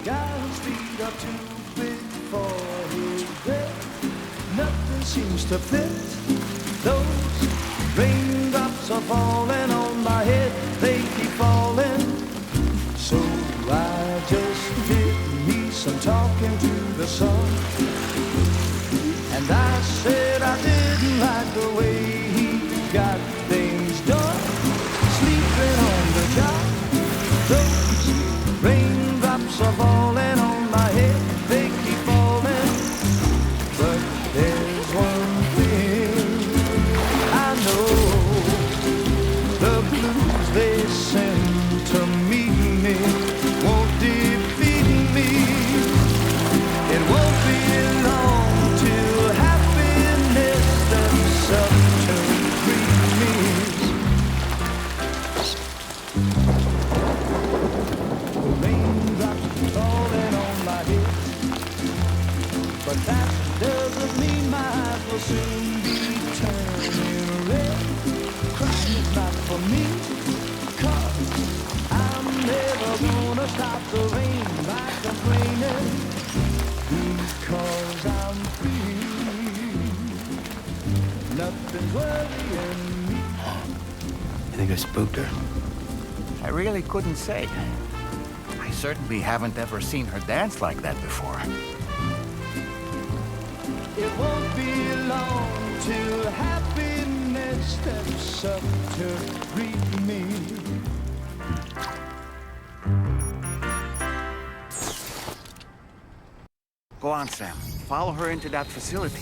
guy whose feet are too big for his bed. Nothing seems to fit. Those raindrops are falling on my head. They keep falling. So I just did me some talking to the sun. And I said I didn't like the way he got things done. Sleeping on the job. Those raindrops are falling on my head. They keep falling. But there's one thing I know. The blues they send to meet me won't defeat me. It won't be long till happiness steps up to greet me. Raindrops falling on my head, but that doesn't mean my eyes will soon be turning red. Crying is not for me, 'cause I'm never gonna stop the rain by complaining, because I'm free. Nothing's worrying me. You think I spooked her? I really couldn't say. I certainly haven't ever seen her dance like that before. It won't be long till happiness steps up to greet me. Go on, Sam. Follow her into that facility.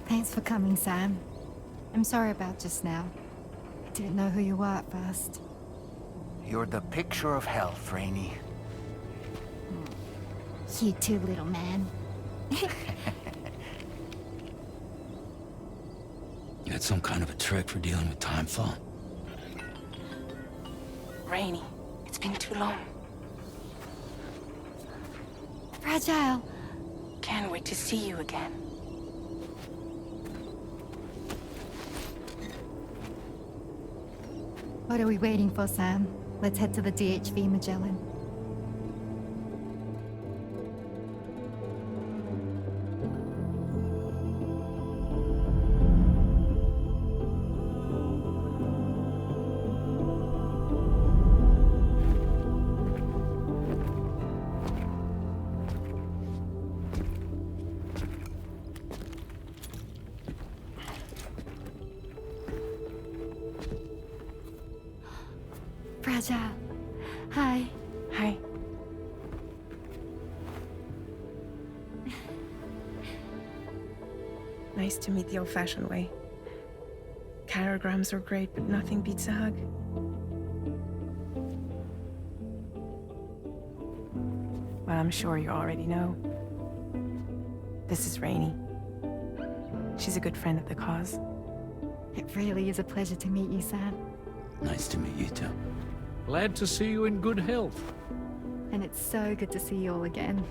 Thanks for coming, Sam. I'm sorry about just now. I didn't know who you were at first. You're the picture of health, Rainey. You too, little man. You had some kind of a trick for dealing with time fall. Rainey, it's been too long. Fragile. Can't wait to see you again. What are we waiting for, Sam? Let's head to the DHV Magellan. Fragile. Hi. Hi. Nice to meet the old-fashioned way. Carograms are great, but nothing beats a hug. Well, I'm sure you already know. This is Rainey. She's a good friend of the cause. It really is a pleasure to meet you, Sam. Nice to meet you too. Glad to see you in good health. And it's so good to see you all again.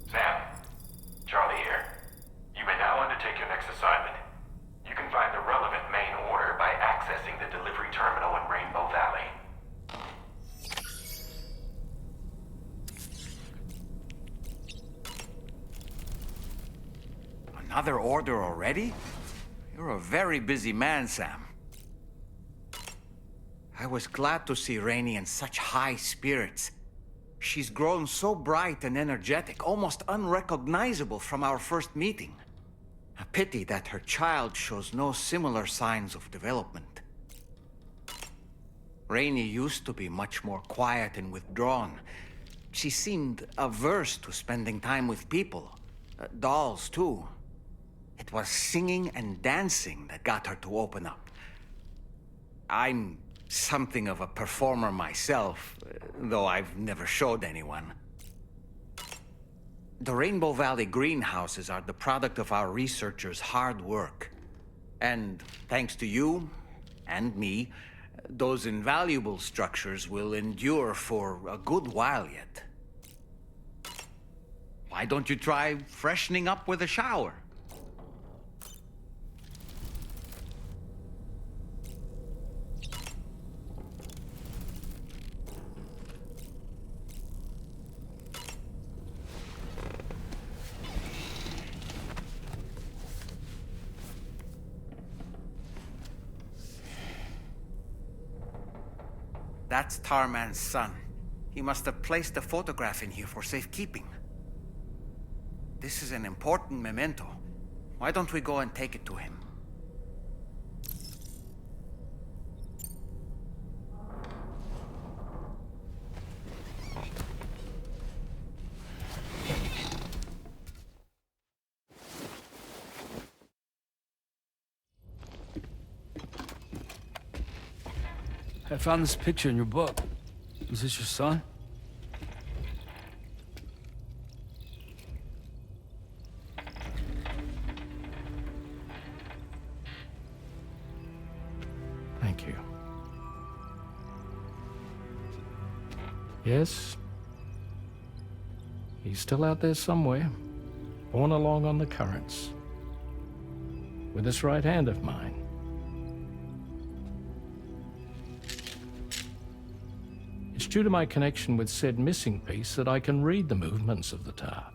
Sam, Charlie here. You may now undertake your next assignment. You can find the relevant main order by accessing the delivery terminal in Rainbow Valley. Another order already? You're a very busy man, Sam. I was glad to see Rainey in such high spirits. She's grown so bright and energetic, almost unrecognizable from our first meeting. A pity that her child shows no similar signs of development. Rainey used to be much more quiet and withdrawn. She seemed averse to spending time with people. Dolls, too. It was singing and dancing that got her to open up. I'm something of a performer myself, though I've never showed anyone. The Rainbow Valley greenhouses are the product of our researchers' hard work. And thanks to you and me, those invaluable structures will endure for a good while yet. Why don't you try freshening up with a shower? That's Tarman's son. He must have placed a photograph in here for safekeeping. This is an important memento. Why don't we go and take it to him? I found this picture in your book. Is this your son? Thank you. Yes. He's still out there somewhere, borne along on the currents. With this right hand of mine. It's due to my connection with said missing piece that I can read the movements of the tar.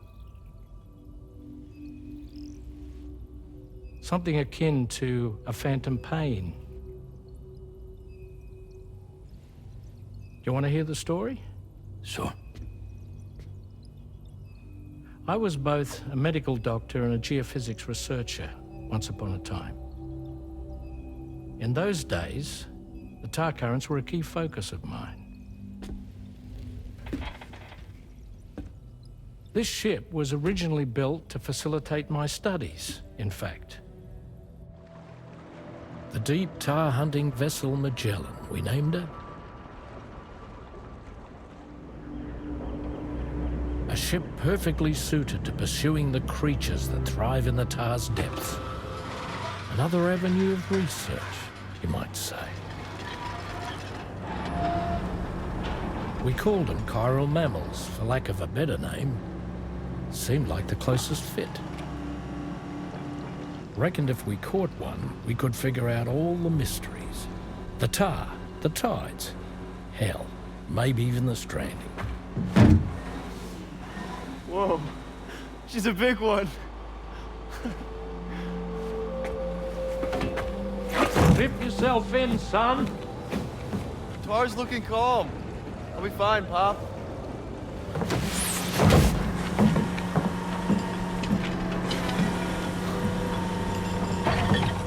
Something akin to a phantom pain. You want to hear the story? Sure. I was both a medical doctor and a geophysics researcher once upon a time. In those days, the tar currents were a key focus of mine. This ship was originally built to facilitate my studies, in fact. The deep tar hunting vessel Magellan, we named it. A ship perfectly suited to pursuing the creatures that thrive in the tar's depths. Another avenue of research, you might say. We called them chiral mammals, for lack of a better name. Seemed like the closest fit. Reckoned if we caught one, we could figure out all the mysteries. The tar, the tides, hell, maybe even the stranding. Whoa, she's a big one. Strip yourself in, son. Tar's looking calm. I'll be fine, Pop.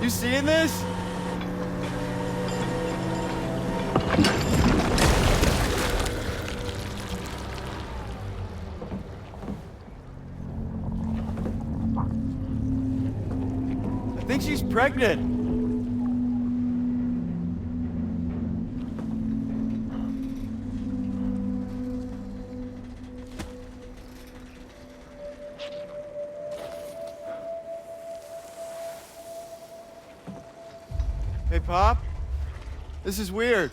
You seeing this? I think she's pregnant. Hey, Pop. This is weird.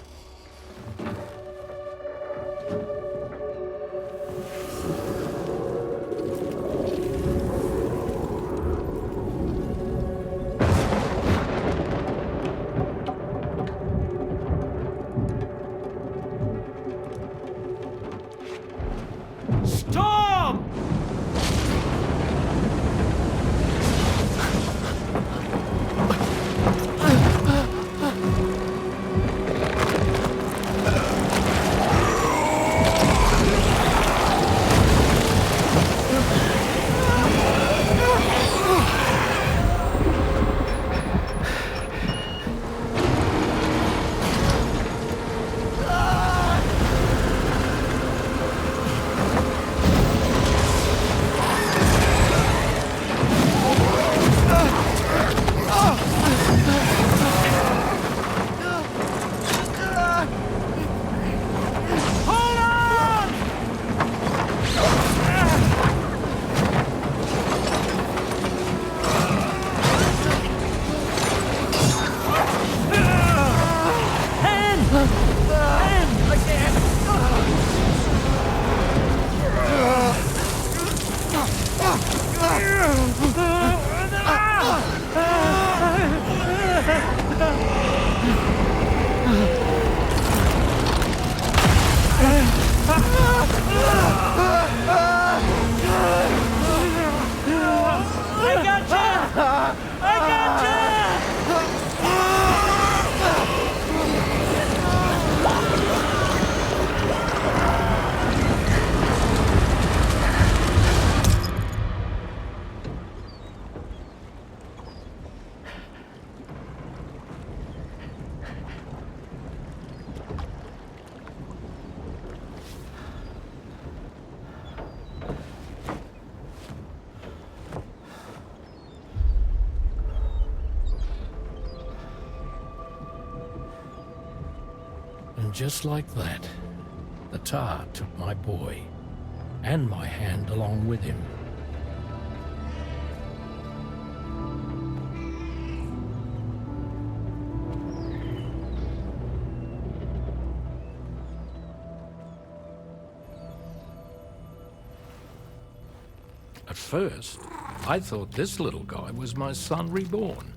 Storm! And just like that, the tar took my boy, and my hand along with him. At first, I thought this little guy was my son reborn.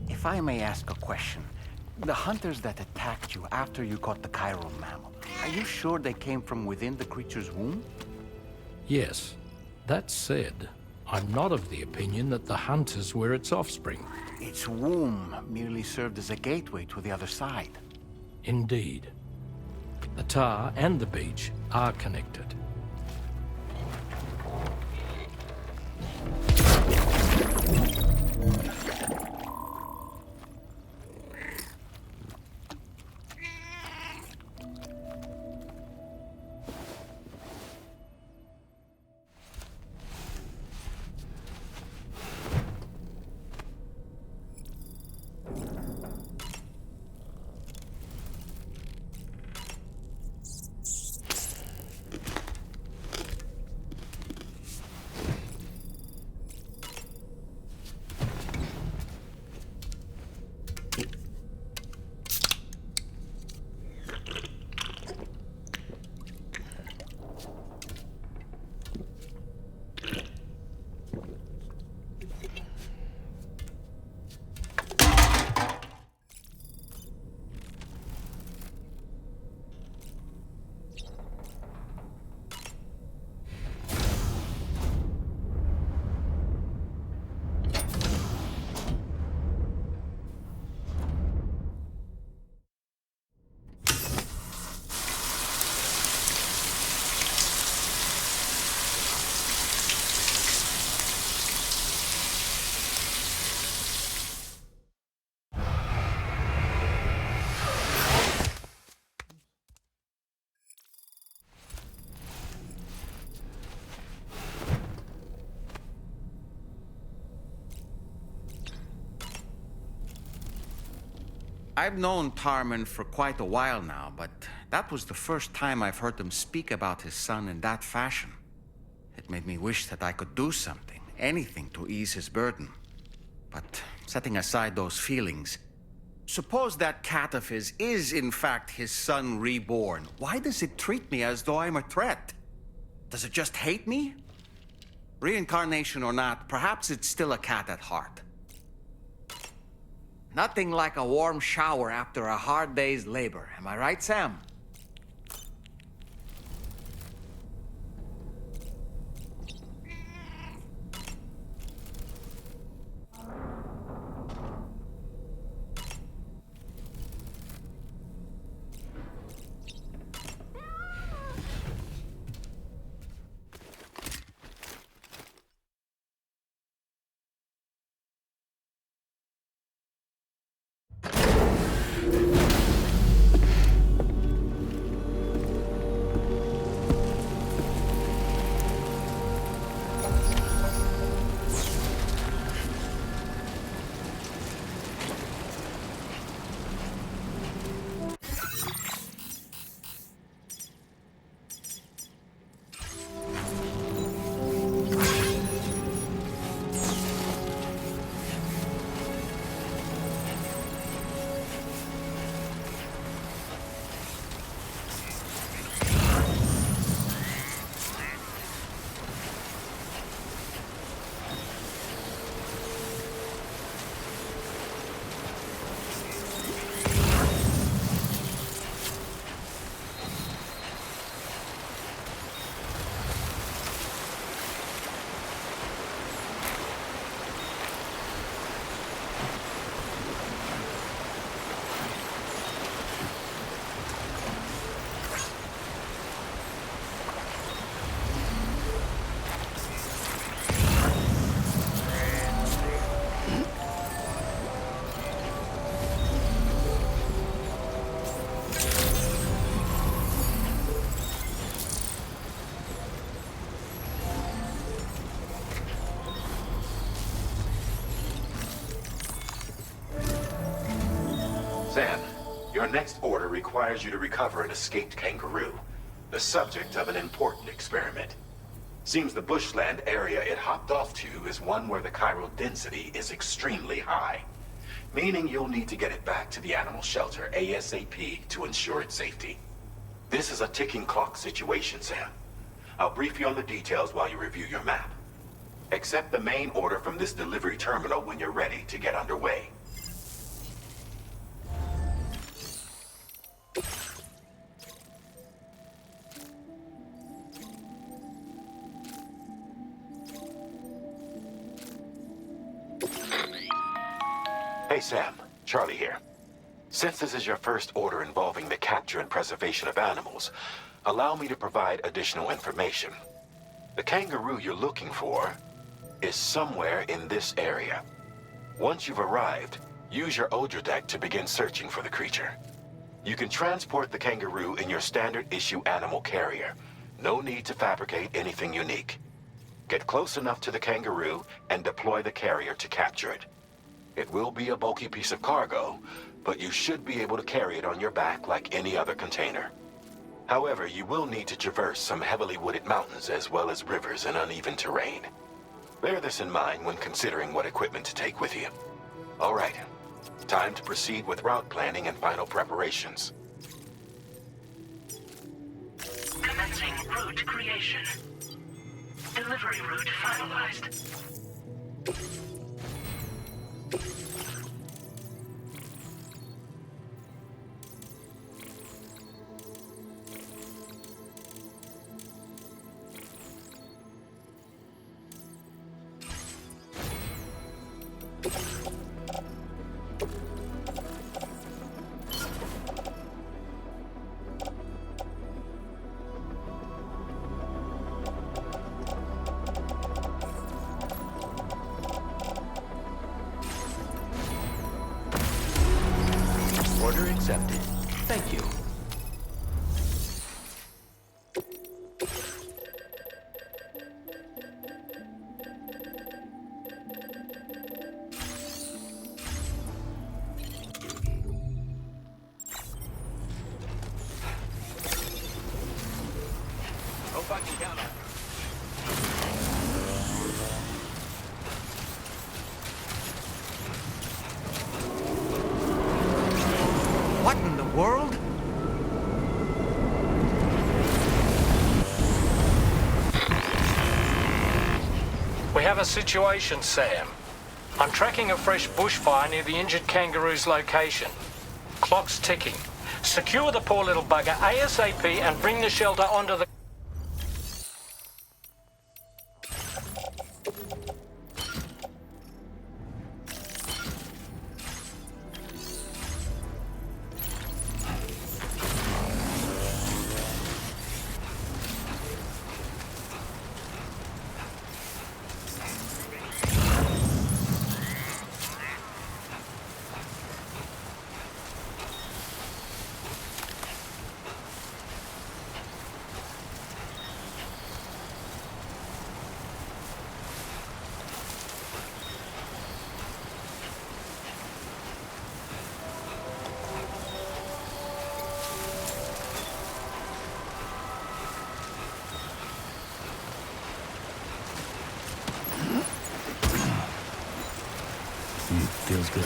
If I may ask a question, the hunters that attacked you after you caught the chiral mammal, are you sure they came from within the creature's womb? Yes. That said, I'm not of the opinion that the hunters were its offspring. Its womb merely served as a gateway to the other side. Indeed. The tar and the beach are connected. I've known Tarman for quite a while now, but that was the first time I've heard him speak about his son in that fashion. It made me wish that I could do something, anything to ease his burden. But setting aside those feelings, suppose that cat of his is in fact his son reborn. Why does it treat me as though I'm a threat? Does it just hate me? Reincarnation or not, perhaps it's still a cat at heart. Nothing like a warm shower after a hard day's labor. Am I right, Sam? Sam, your next order requires you to recover an escaped kangaroo, the subject of an important experiment. Seems the bushland area it hopped off to is one where the chiral density is extremely high, meaning you'll need to get it back to the animal shelter ASAP to ensure its safety. This is a ticking clock situation, Sam. I'll brief you on the details while you review your map. Accept the main order from this delivery terminal when you're ready to get underway. Hey Sam, Charlie here. Since this is your first order involving the capture and preservation of animals, allow me to provide additional information. The kangaroo you're looking for is somewhere in this area. Once you've arrived, use your Odra deck to begin searching for the creature. You can transport the kangaroo in your standard issue animal carrier. No need to fabricate anything unique. Get close enough to the kangaroo and deploy the carrier to capture it. It will be a bulky piece of cargo, but you should be able to carry it on your back like any other container. However, you will need to traverse some heavily wooded mountains as well as rivers and uneven terrain. Bear this in mind when considering what equipment to take with you. All right, time to proceed with route planning and final preparations. Commencing route creation. Delivery route finalized. Order accepted. Thank you. What in the world? We have a situation, Sam. I'm tracking a fresh bushfire near the injured kangaroo's location. Clock's ticking. Secure the poor little bugger ASAP and bring the shelter onto the... Feels good.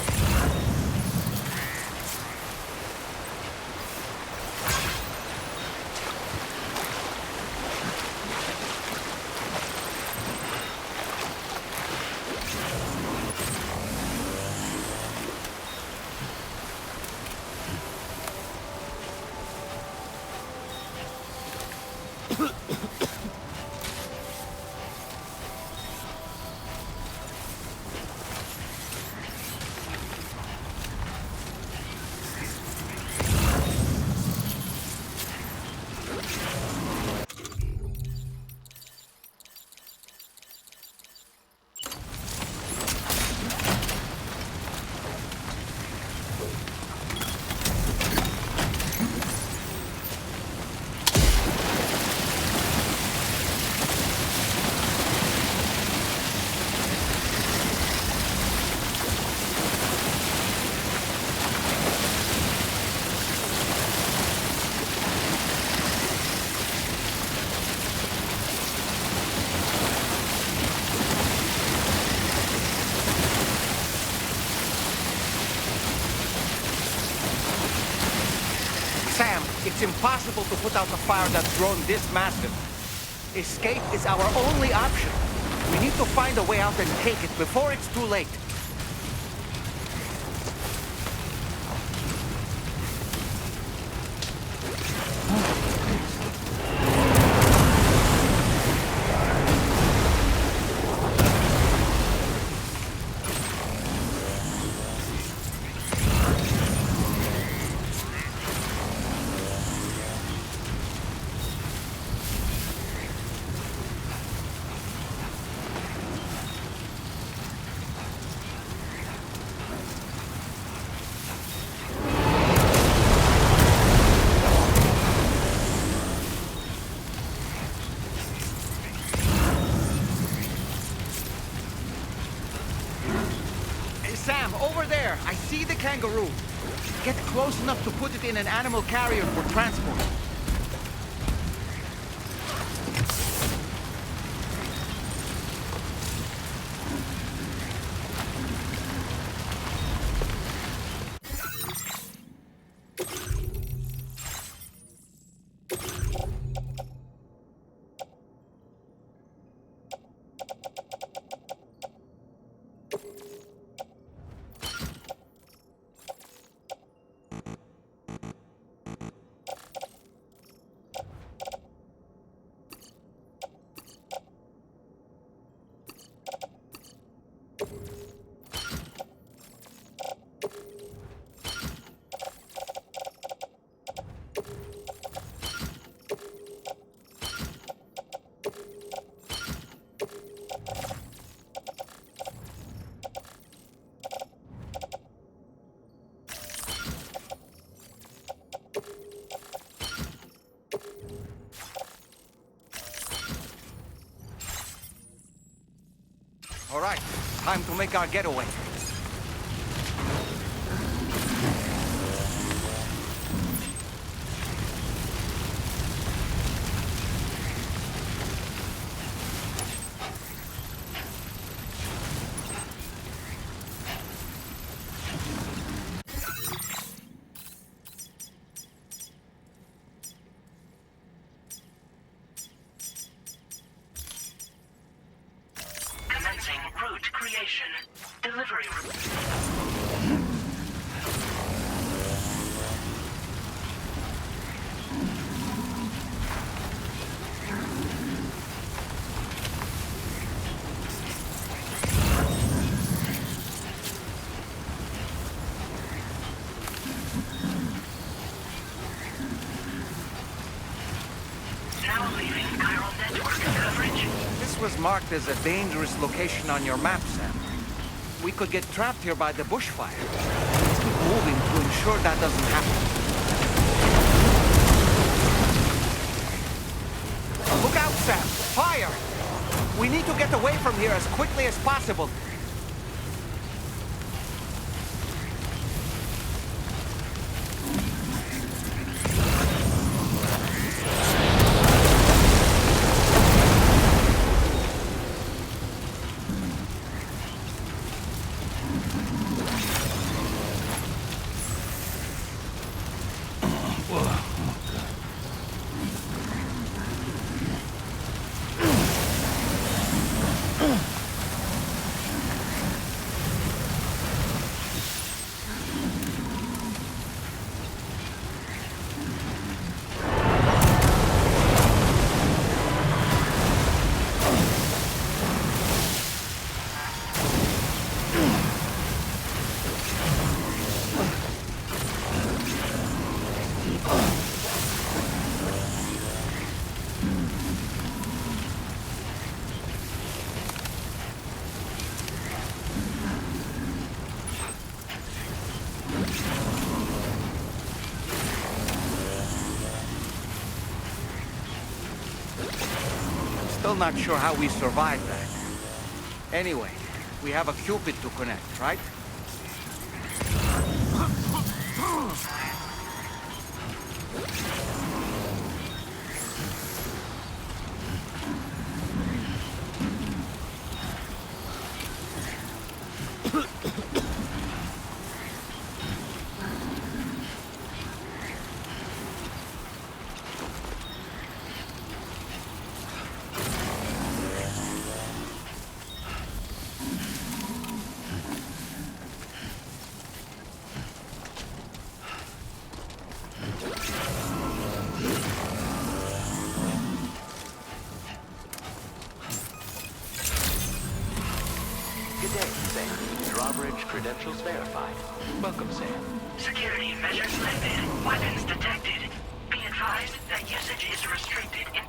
Sam, it's impossible to put out a fire that's grown this massive. Escape is our only option. We need to find a way out and take it before it's too late. Sam, over there! I see the kangaroo! Get close enough to put it in an animal carrier for transport. All right, time to make our getaway. Delivery route. Now leaving chiral network coverage. This was marked as a dangerous location on your map, Sam. We could get trapped here by the bushfire. Let's keep moving to ensure that doesn't happen. Look out, Sam! Fire! We need to get away from here as quickly as possible. Still not sure how we survived that. Anyway, we have a Cupid to connect, right? Good day, Sam. Drawbridge credentials verified. Welcome, Sam. Security measures lifted. Weapons detected. Be advised that usage is restricted in...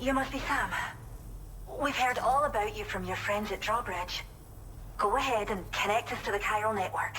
You must be Sam. We've heard all about you from your friends at Drawbridge. Go ahead and connect us to the chiral network.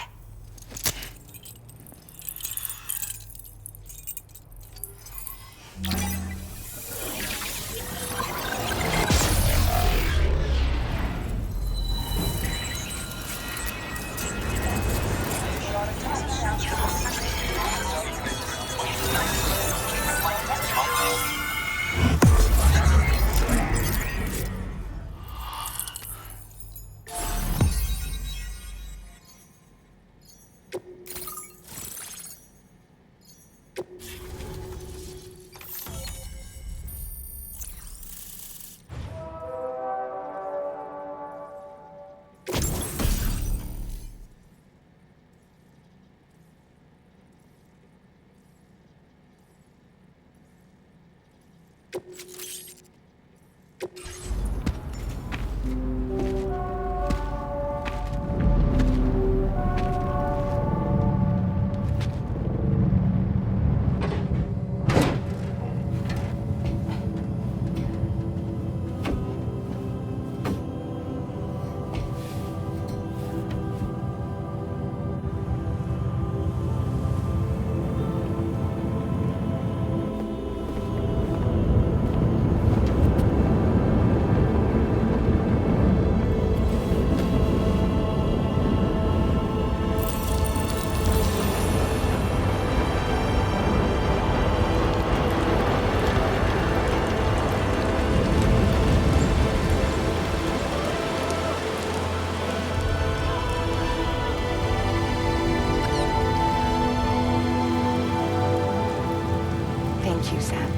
Thank you, Sam.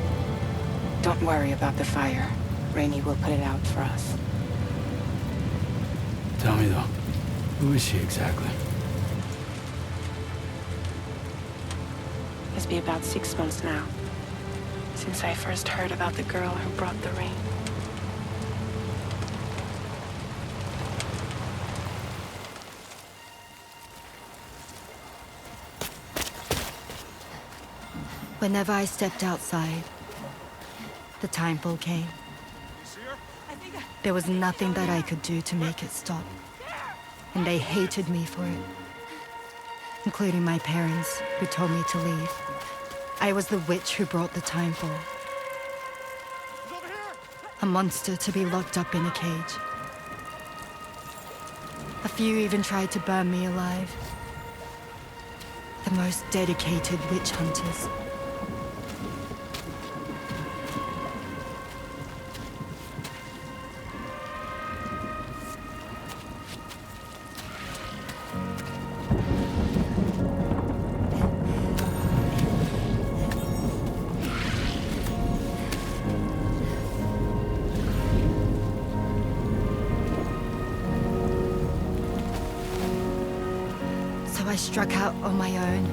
Don't worry about the fire. Rainey will put it out for us. Tell me, though, who is she exactly? It's been about 6 months now, since I first heard about the girl who brought the rain. Whenever I stepped outside, the timefall came. There was nothing that I could do to make it stop. And they hated me for it. Including my parents, who told me to leave. I was the witch who brought the timefall. A monster to be locked up in a cage. A few even tried to burn me alive. The most dedicated witch hunters. I struck out on my own.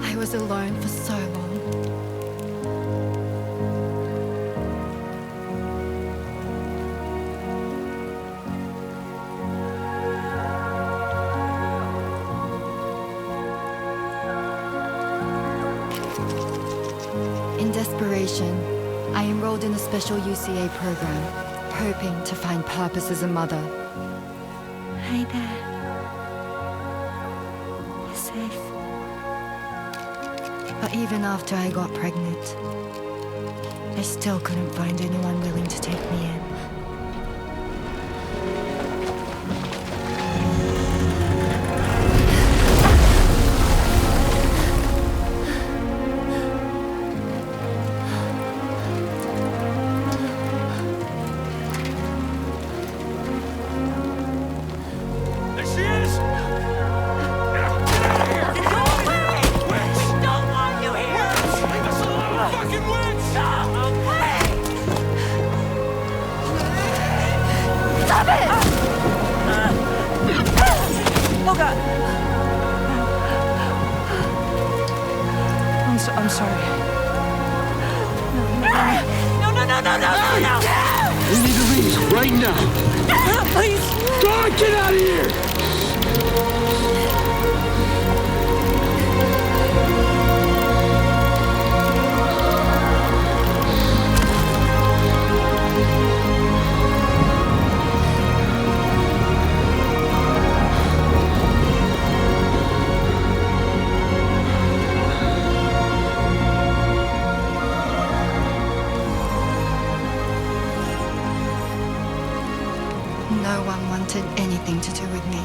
I was alone for so long. In desperation, I enrolled in a special UCA program. Hoping to find purpose as a mother. Hi there. You're safe. But even after I got pregnant, I still couldn't find anyone willing to take me in. I'm sorry. No. We need to leave right now. Please. God, get out of here! No one wanted anything to do with me.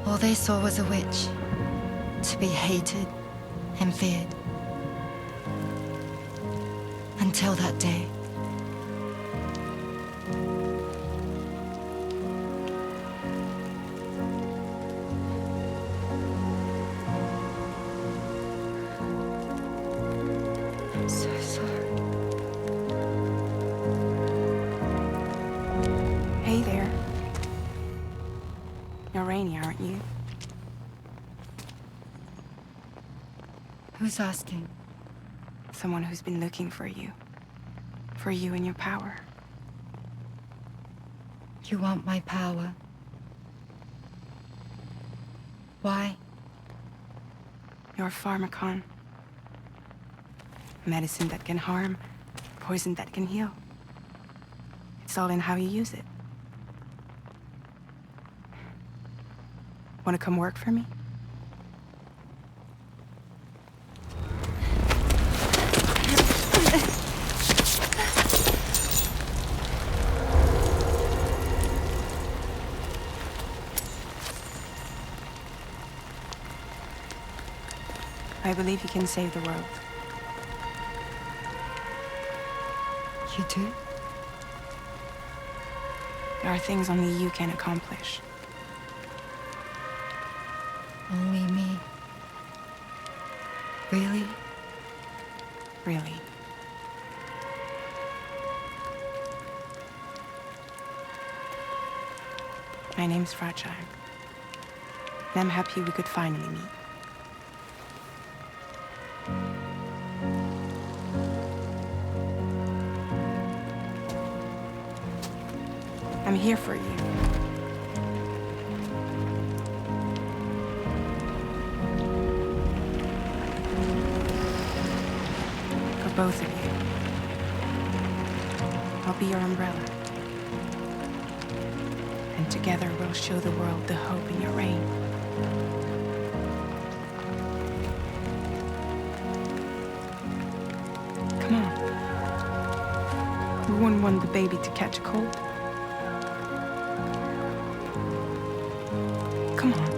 All they saw was a witch, to be hated and feared. Until that day. I'm so sorry. Hey there. You're Rainey, aren't you? Who's asking? Someone who's been looking for you. For you and your power. You want my power? Why? You're a pharmacon. Medicine that can harm, poison that can heal. It's all in how you use it. Want to come work for me? I believe you can save the world. You do? There are things only you can accomplish. Only me. Really? Really. My name's Fragile. And I'm happy we could finally meet. I'm here for you. For both of you. I'll be your umbrella. And together we'll show the world the hope in your reign. Come on. We wouldn't want the baby to catch a cold. Come on.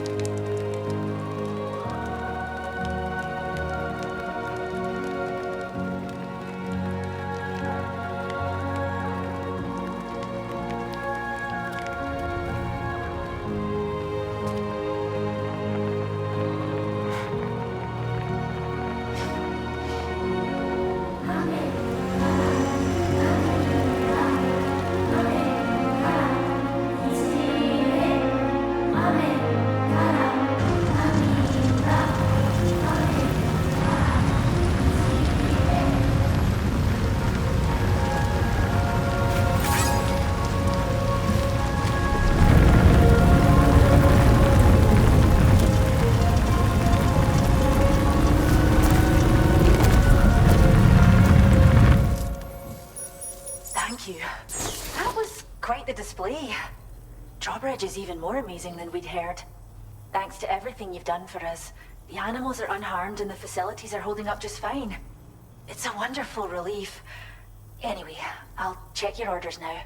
Thank you. That was quite the display. Drawbridge is even more amazing than we'd heard. Thanks to everything you've done for us, the animals are unharmed and the facilities are holding up just fine. It's a wonderful relief. Anyway, I'll check your orders now.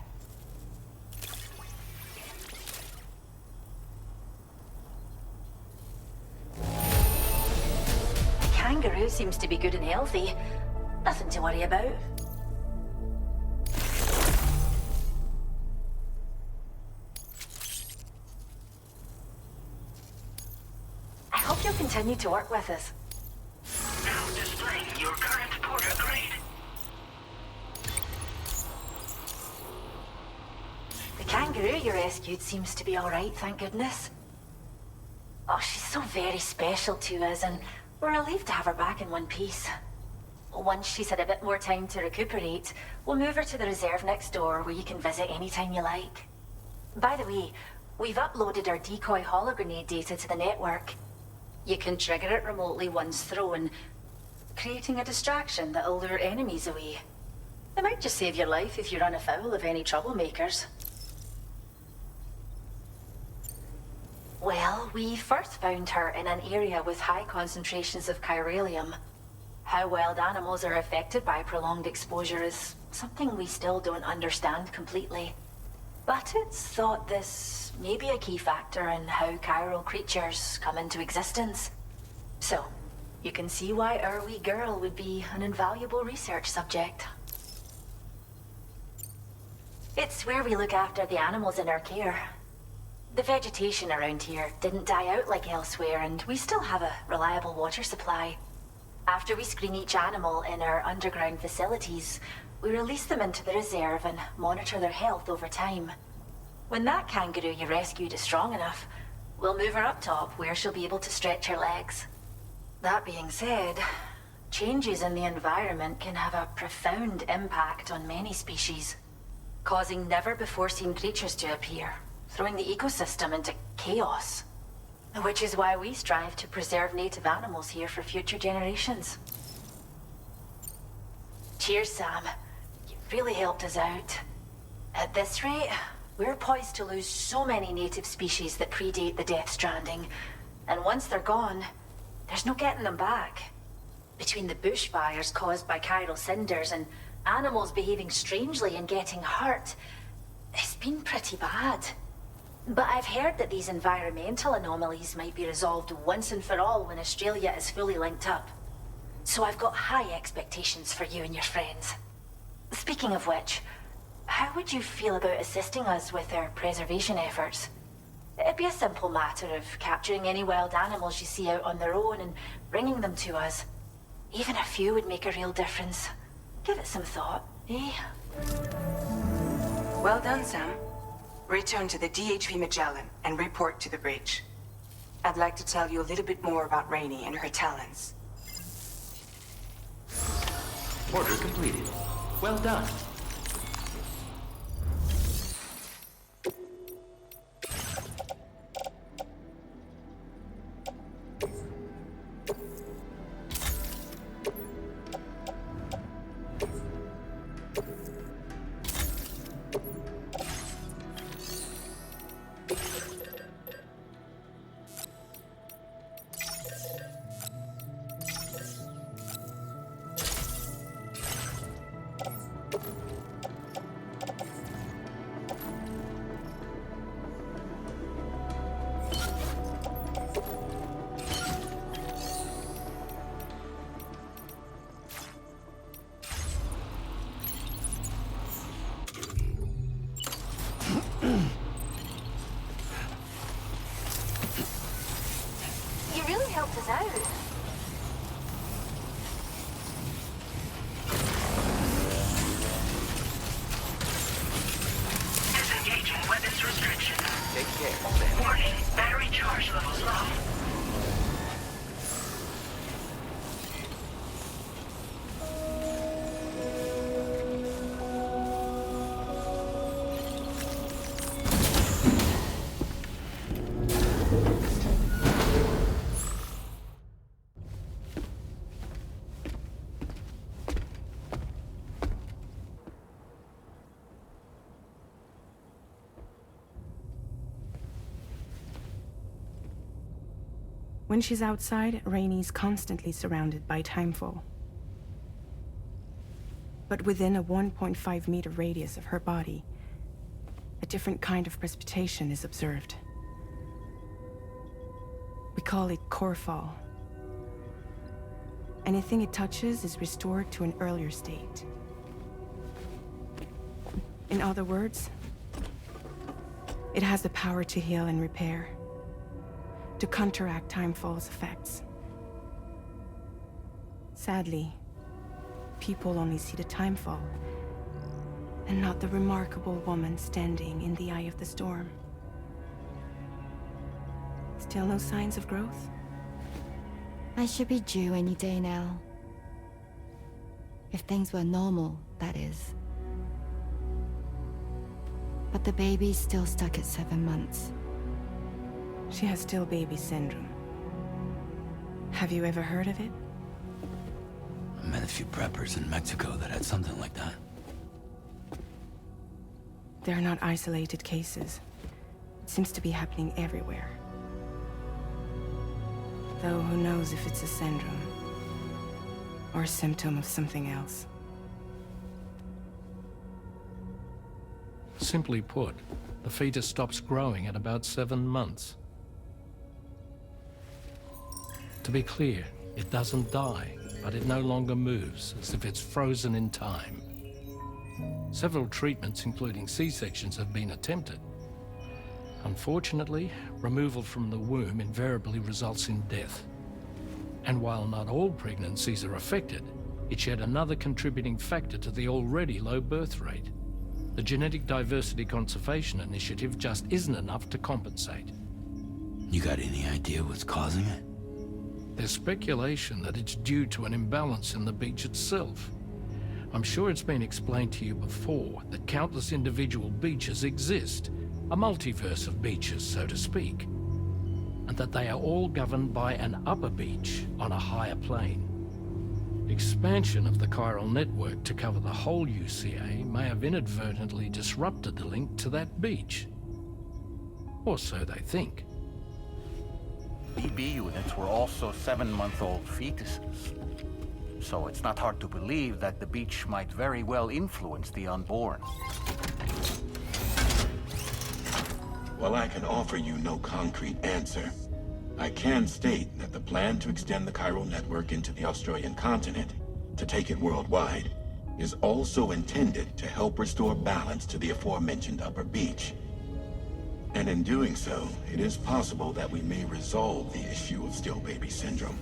The kangaroo seems to be good and healthy. Nothing to worry about. I hope you'll continue to work with us. Now displaying your current porter grade. The kangaroo you rescued seems to be all right, thank goodness. Oh, she's so very special to us, and we're relieved to have her back in one piece. Once she's had a bit more time to recuperate, we'll move her to the reserve next door where you can visit anytime you like. By the way, we've uploaded our decoy hologrenade data to the network. You can trigger it remotely once thrown, creating a distraction that'll lure enemies away. It might just save your life if you run afoul of any troublemakers. Well, we first found her in an area with high concentrations of chiralium. How wild animals are affected by prolonged exposure is something we still don't understand completely. But it's thought this may be a key factor in how chiral creatures come into existence. So, you can see why our wee girl would be an invaluable research subject. It's where we look after the animals in our care. The vegetation around here didn't die out like elsewhere, and we still have a reliable water supply. After we screen each animal in our underground facilities, we release them into the reserve and monitor their health over time. When that kangaroo you rescued is strong enough, we'll move her up top where she'll be able to stretch her legs. That being said, changes in the environment can have a profound impact on many species, causing never-before-seen creatures to appear, throwing the ecosystem into chaos. Which is why we strive to preserve native animals here for future generations. Cheers, Sam. You've really helped us out. At this rate, we're poised to lose so many native species that predate the death stranding. And once they're gone, there's no getting them back. Between the bushfires caused by chiral cinders and animals behaving strangely and getting hurt, it's been pretty bad. But I've heard that these environmental anomalies might be resolved once and for all when Australia is fully linked up. So I've got high expectations for you and your friends. Speaking of which, how would you feel about assisting us with our preservation efforts? It'd be a simple matter of capturing any wild animals you see out on their own and bringing them to us. Even a few would make a real difference. Give it some thought, eh? Well done, Sam. Return to the DHV Magellan and report to the bridge. I'd like to tell you a little bit more about Rainey and her talents. Order completed. Well done. You really helped us out. Disengaging weapons restriction. Take care, Sam. Warning, battery charge levels low. When she's outside, Rainey's constantly surrounded by timefall. But within a 1.5-meter radius of her body, a different kind of precipitation is observed. We call it core fall. Anything it touches is restored to an earlier state. In other words, it has the power to heal and repair, to counteract timefall's effects. Sadly, people only see the timefall, and not the remarkable woman standing in the eye of the storm. Still no signs of growth? I should be due any day now. If things were normal, that is. But the baby's still stuck at 7 months. She has still baby syndrome. Have you ever heard of it? I met a few preppers in Mexico that had something like that. They're not isolated cases. It seems to be happening everywhere. Though who knows if it's a syndrome or a symptom of something else. Simply put, the fetus stops growing at about 7 months. To be clear, it doesn't die, but it no longer moves, as if it's frozen in time. Several treatments, including C-sections, have been attempted. Unfortunately, removal from the womb invariably results in death. And while not all pregnancies are affected, it's yet another contributing factor to the already low birth rate. The Genetic Diversity Conservation Initiative just isn't enough to compensate. You got any idea what's causing it? There's speculation that it's due to an imbalance in the beach itself. I'm sure it's been explained to you before that countless individual beaches exist, a multiverse of beaches, so to speak, and that they are all governed by an upper beach on a higher plane. Expansion of the chiral network to cover the whole UCA may have inadvertently disrupted the link to that beach. Or so they think. BB units were also 7-month-old fetuses. So it's not hard to believe that the beach might very well influence the unborn. While I can offer you no concrete answer, I can state that the plan to extend the chiral network into the Australian continent, to take it worldwide, is also intended to help restore balance to the aforementioned upper beach. And And in doing so, it is possible that we may resolve the issue of still baby syndrome.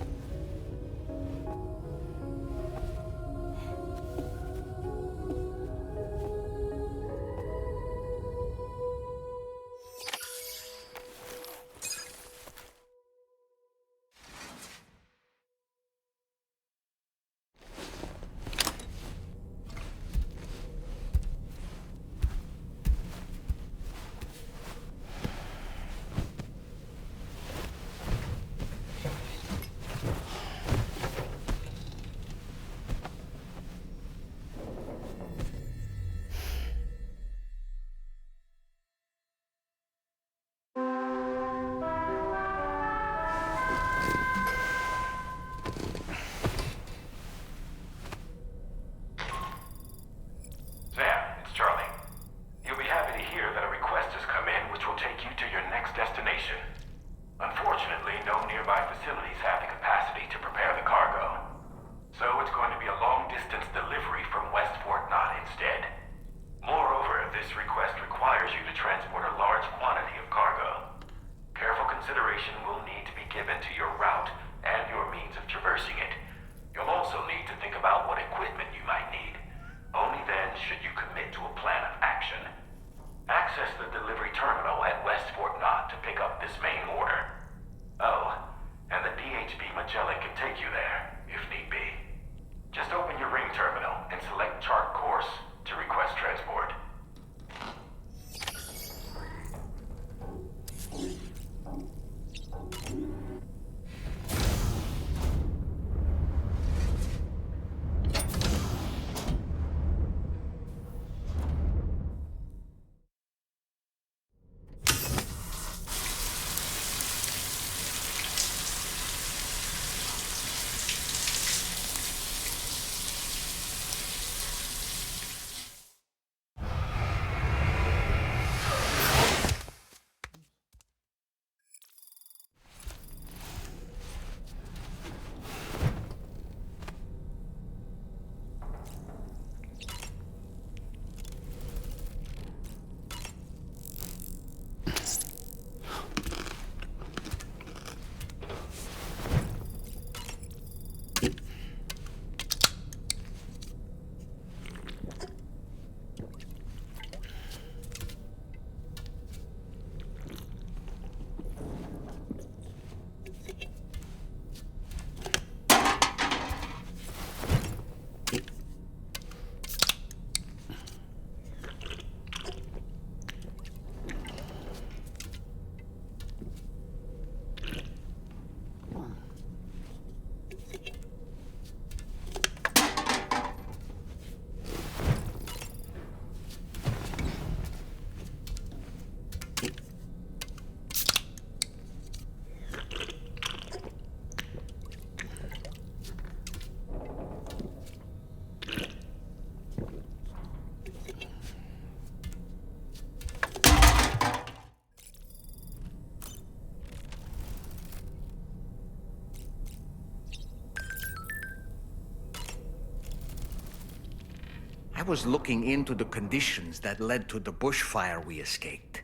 I was looking into the conditions that led to the bushfire we escaped.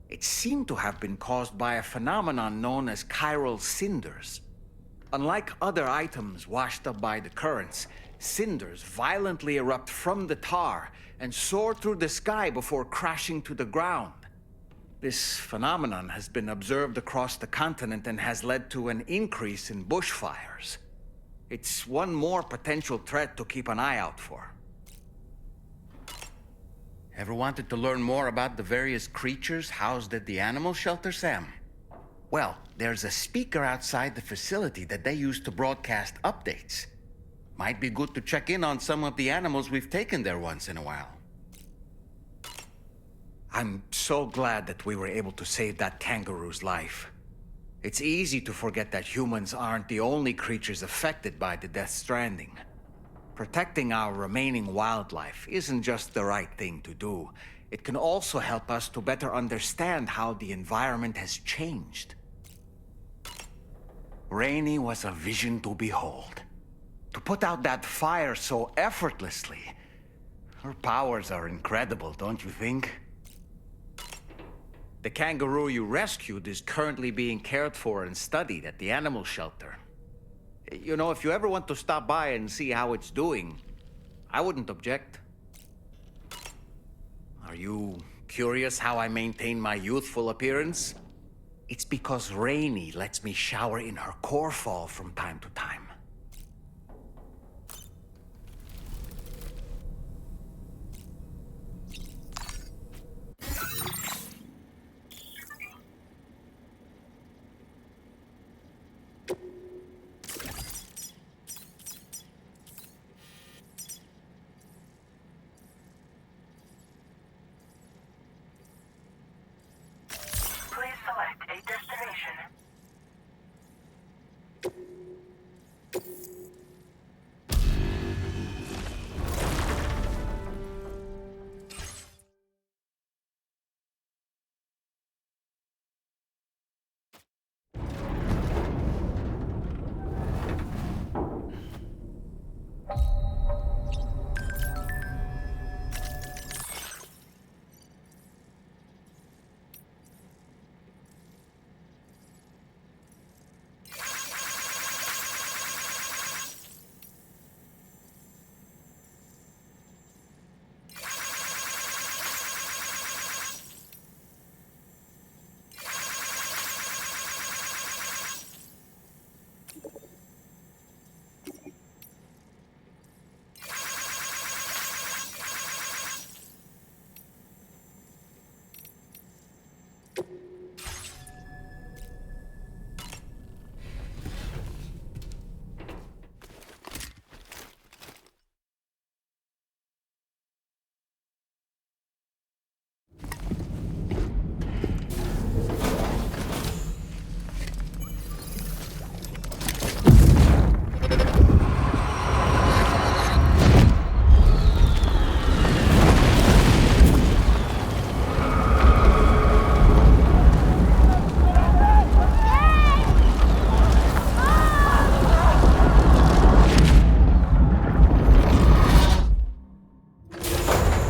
It seemed to have been caused by a phenomenon known as chiral cinders. Unlike other items washed up by the currents, cinders violently erupt from the tar and soar through the sky before crashing to the ground. This phenomenon has been observed across the continent and has led to an increase in bushfires. It's one more potential threat to keep an eye out for. Ever wanted to learn more about the various creatures housed at the animal shelter, Sam? Well, there's a speaker outside the facility that they use to broadcast updates. Might be good to check in on some of the animals we've taken there once in a while. I'm so glad that we were able to save that kangaroo's life. It's easy to forget that humans aren't the only creatures affected by the Death Stranding. Protecting our remaining wildlife isn't just the right thing to do. It can also help us to better understand how the environment has changed. Rainey was a vision to behold. To put out that fire so effortlessly. Her powers are incredible, don't you think? The kangaroo you rescued is currently being cared for and studied at the animal shelter. You know, if you ever want to stop by and see how it's doing, I wouldn't object. Are you curious how I maintain my youthful appearance? It's because Rainey lets me shower in her core fall from time to time. Please select a destination.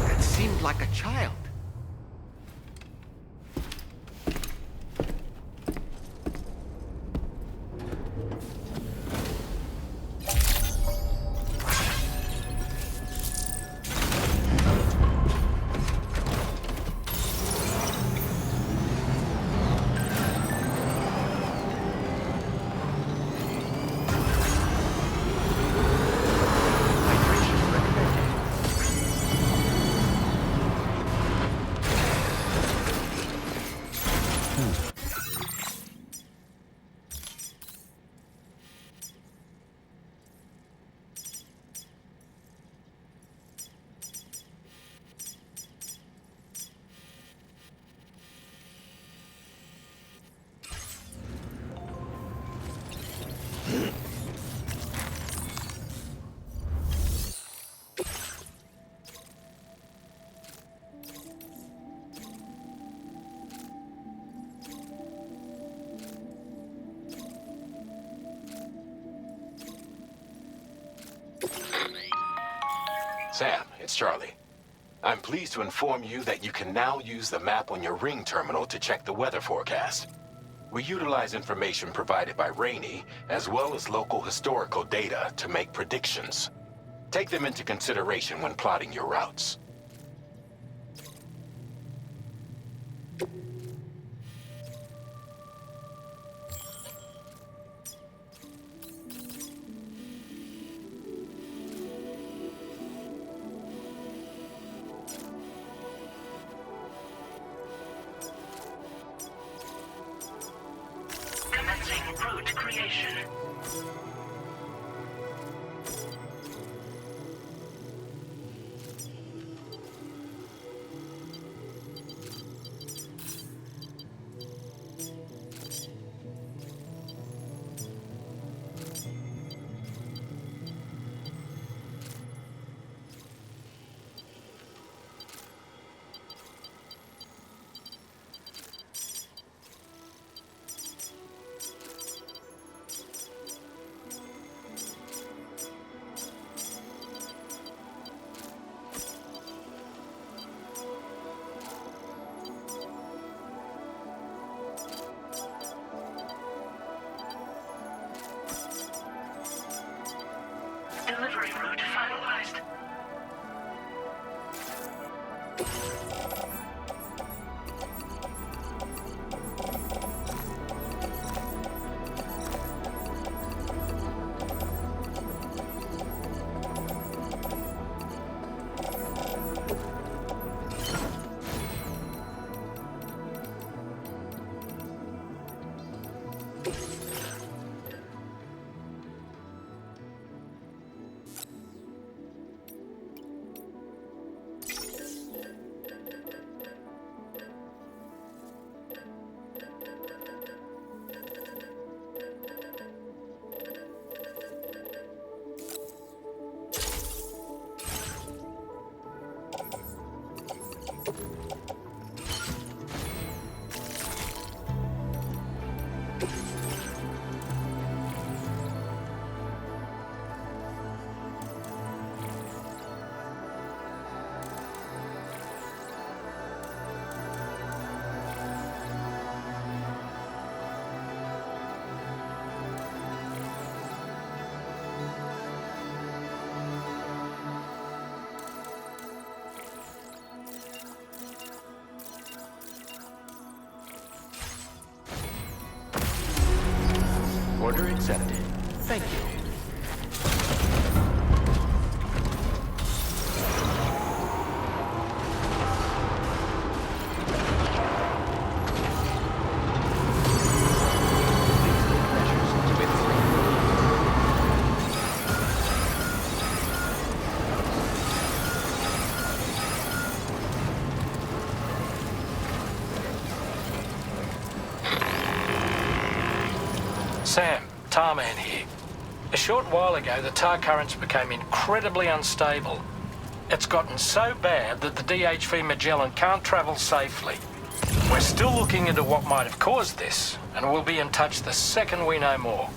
That seemed like a child. Sam, it's Charlie. I'm pleased to inform you that you can now use the map on your ring terminal to check the weather forecast. We utilize information provided by Rainey, as well as local historical data to make predictions. Take them into consideration when plotting your routes. Commencing route creation. maneuvering route finalized. Order accepted. Thank you. Sam, Tarman here. A short while ago, the tar currents became incredibly unstable. It's gotten so bad that the DHV Magellan can't travel safely. We're still looking into what might have caused this, and we'll be in touch the second we know more.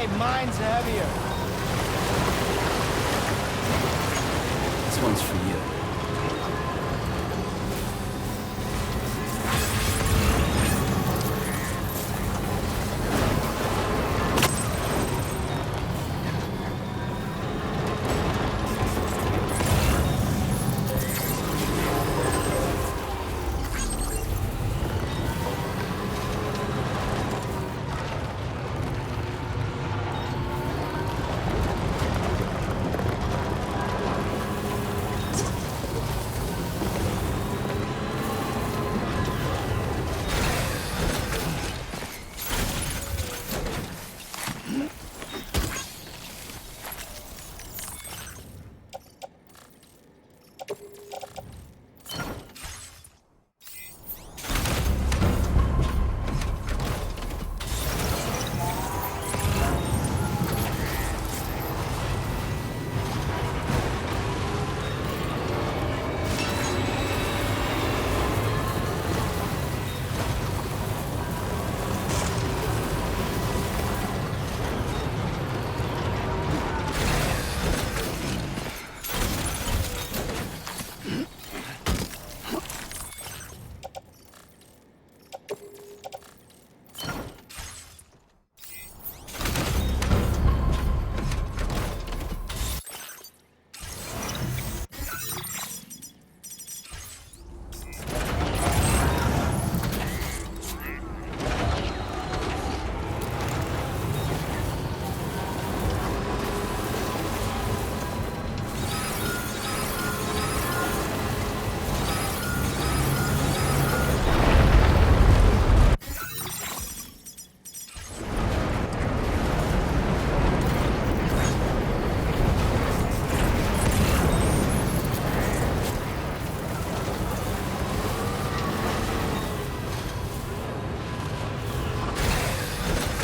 Hey, mine's heavier. This one's for you.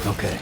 Okay.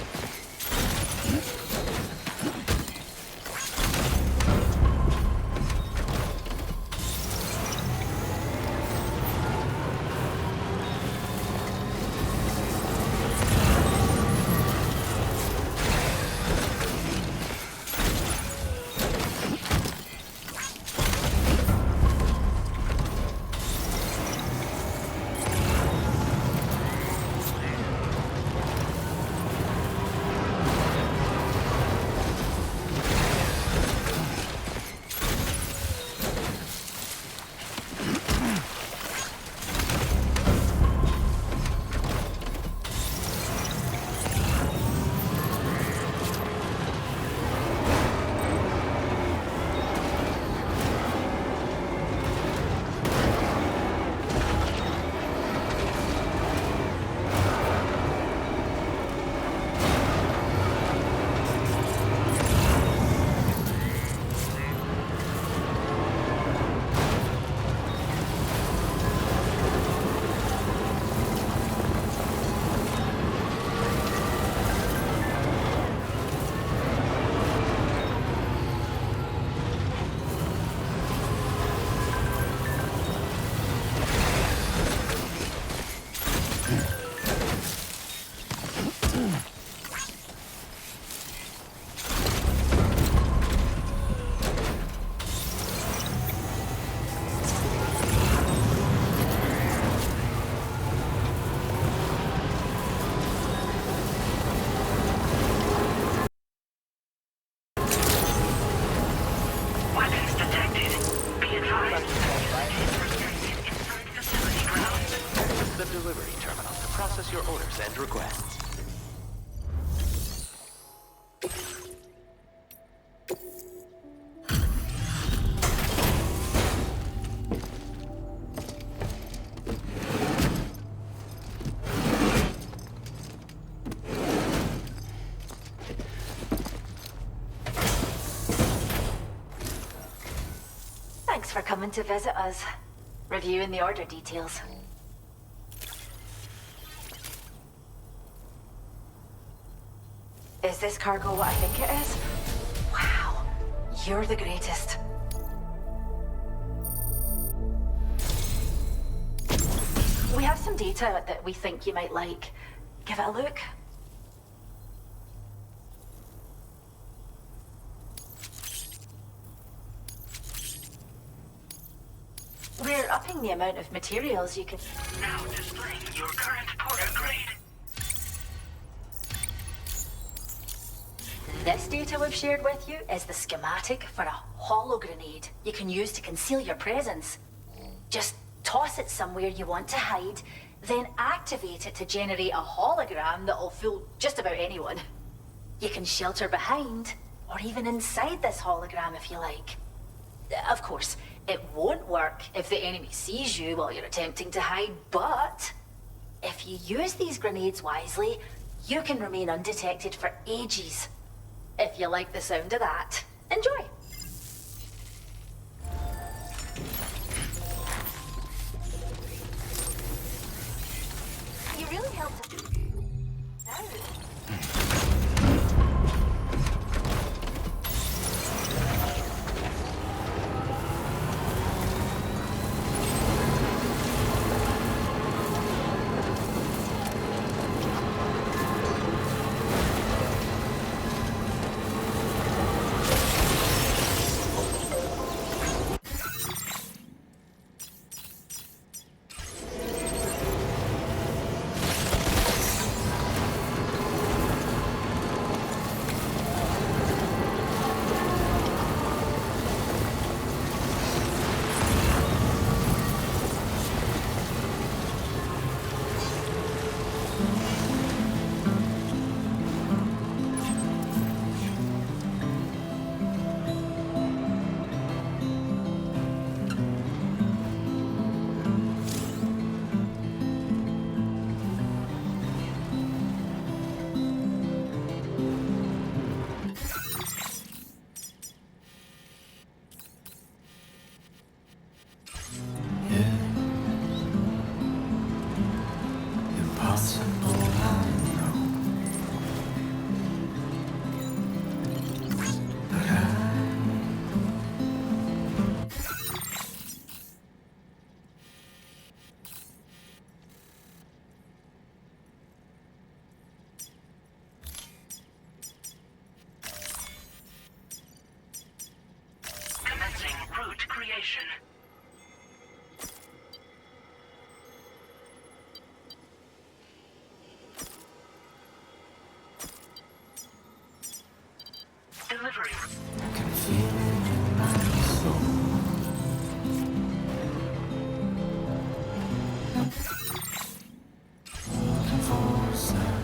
Weapons detected. Be advised that usage is restricted inside facility grounds. Access the delivery terminal to process your orders and requests. Thanks for coming to visit us. Reviewing the order details. Is this cargo what I think it is? Wow, you're the greatest. We have some data that we think you might like. Give it a look. We're upping the amount of materials you can... Now displaying your current porter grade. This data we've shared with you is the schematic for a holo grenade you can use to conceal your presence. Just toss it somewhere you want to hide, then activate it to generate a hologram that'll fool just about anyone. You can shelter behind, or even inside this hologram if you like. Of course, it won't work if the enemy sees you while you're attempting to hide, but if you use these grenades wisely, you can remain undetected for ages. If you like the sound of that, enjoy. You really helped us out. Commencing route creation. Delivery. Can feel it in my soul. Looking for a sign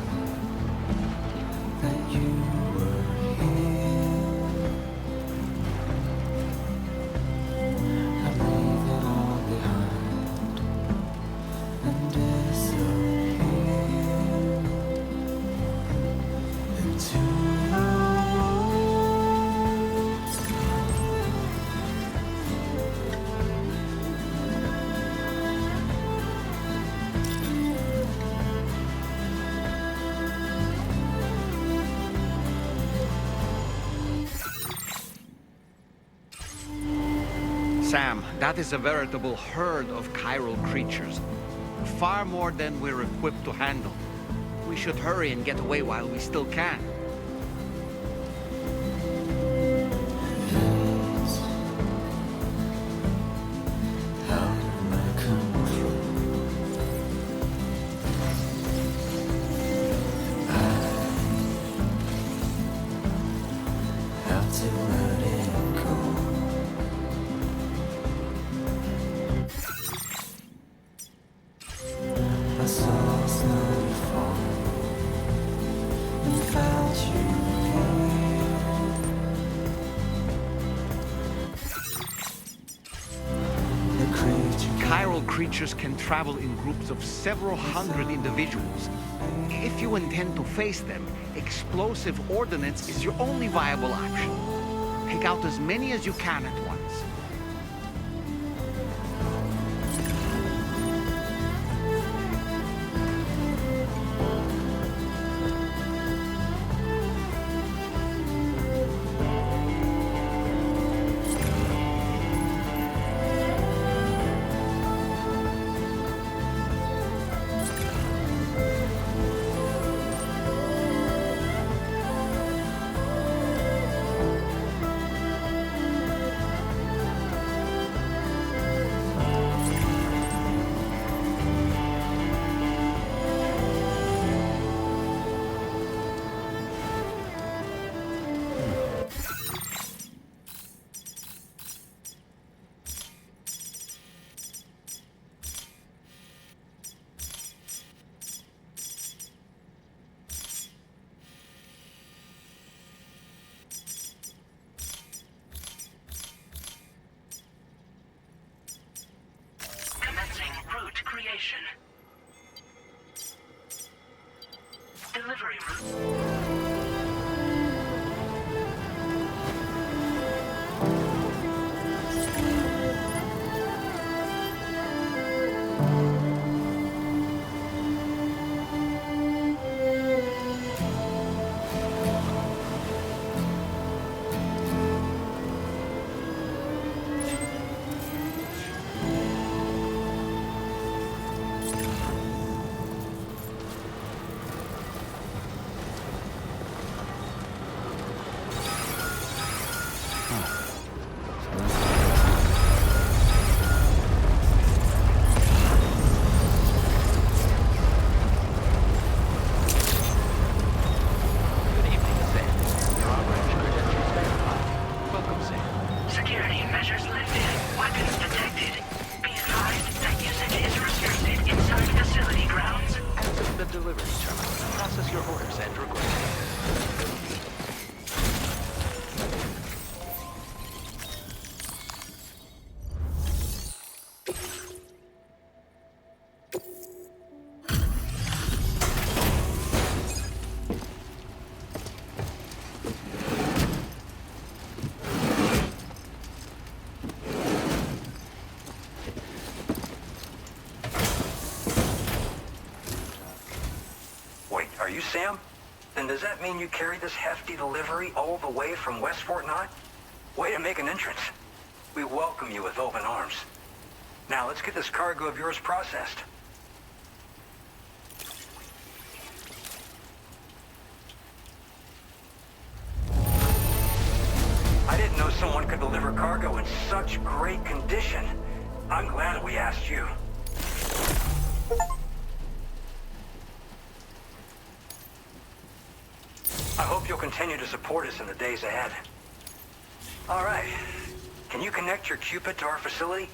that you were here. I leave it all behind and disappear into the Sam, that is a veritable herd of chiral creatures. Far more than we're equipped to handle. We should hurry and get away while we still can. out of my control. I have to let it go. I saw snow fall and found you here. The creature Chiral creatures can travel in groups of several hundred individuals. If you intend to face them, explosive ordnance is your only viable option. Take out as many as you can at once. destination. Delivery route. Security measures lifted. Weapons detected. Be advised that usage is restricted inside facility grounds. Access the delivery terminal. Process your orders and requests. Wait, are you Sam? Then does that mean you carried this hefty delivery all the way from West Fort Knott? Way to make an entrance. We welcome you with open arms. Now let's get this cargo of yours processed. I didn't know someone could deliver cargo in such great condition. I'm glad we asked you. I hope you'll continue to support us in the days ahead. All right. Can you connect your Cupid to our facility?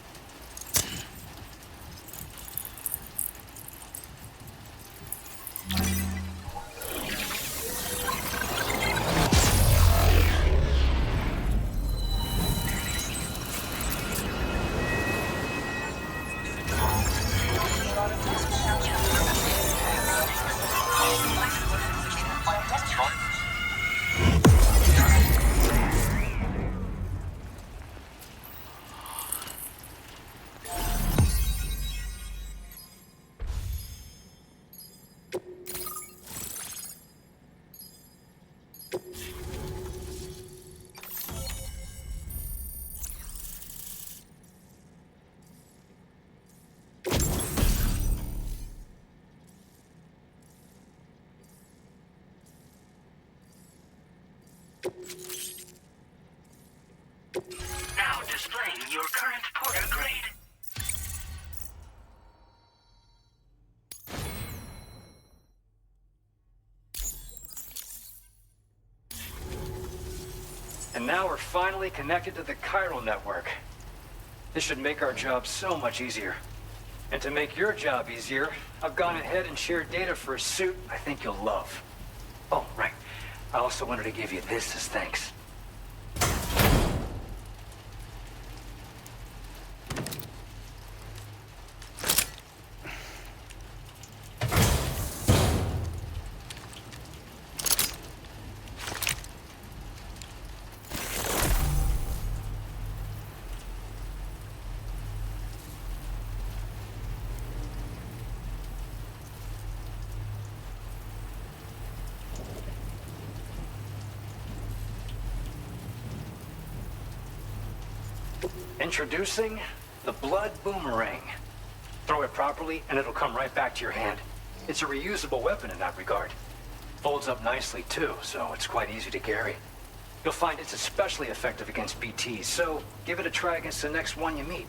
Now displaying your current porter grade. And now we're finally connected to the chiral network. This should make our job so much easier. And to make your job easier, I've gone ahead and shared data for a suit I think you'll love. Oh, right. I also wanted to give you this as thanks. Introducing the Blood Boomerang. Throw it properly and it'll come right back to your hand. It's a reusable weapon in that regard. Folds up nicely too, so it's quite easy to carry. You'll find it's especially effective against BTs, so give it a try against the next one you meet.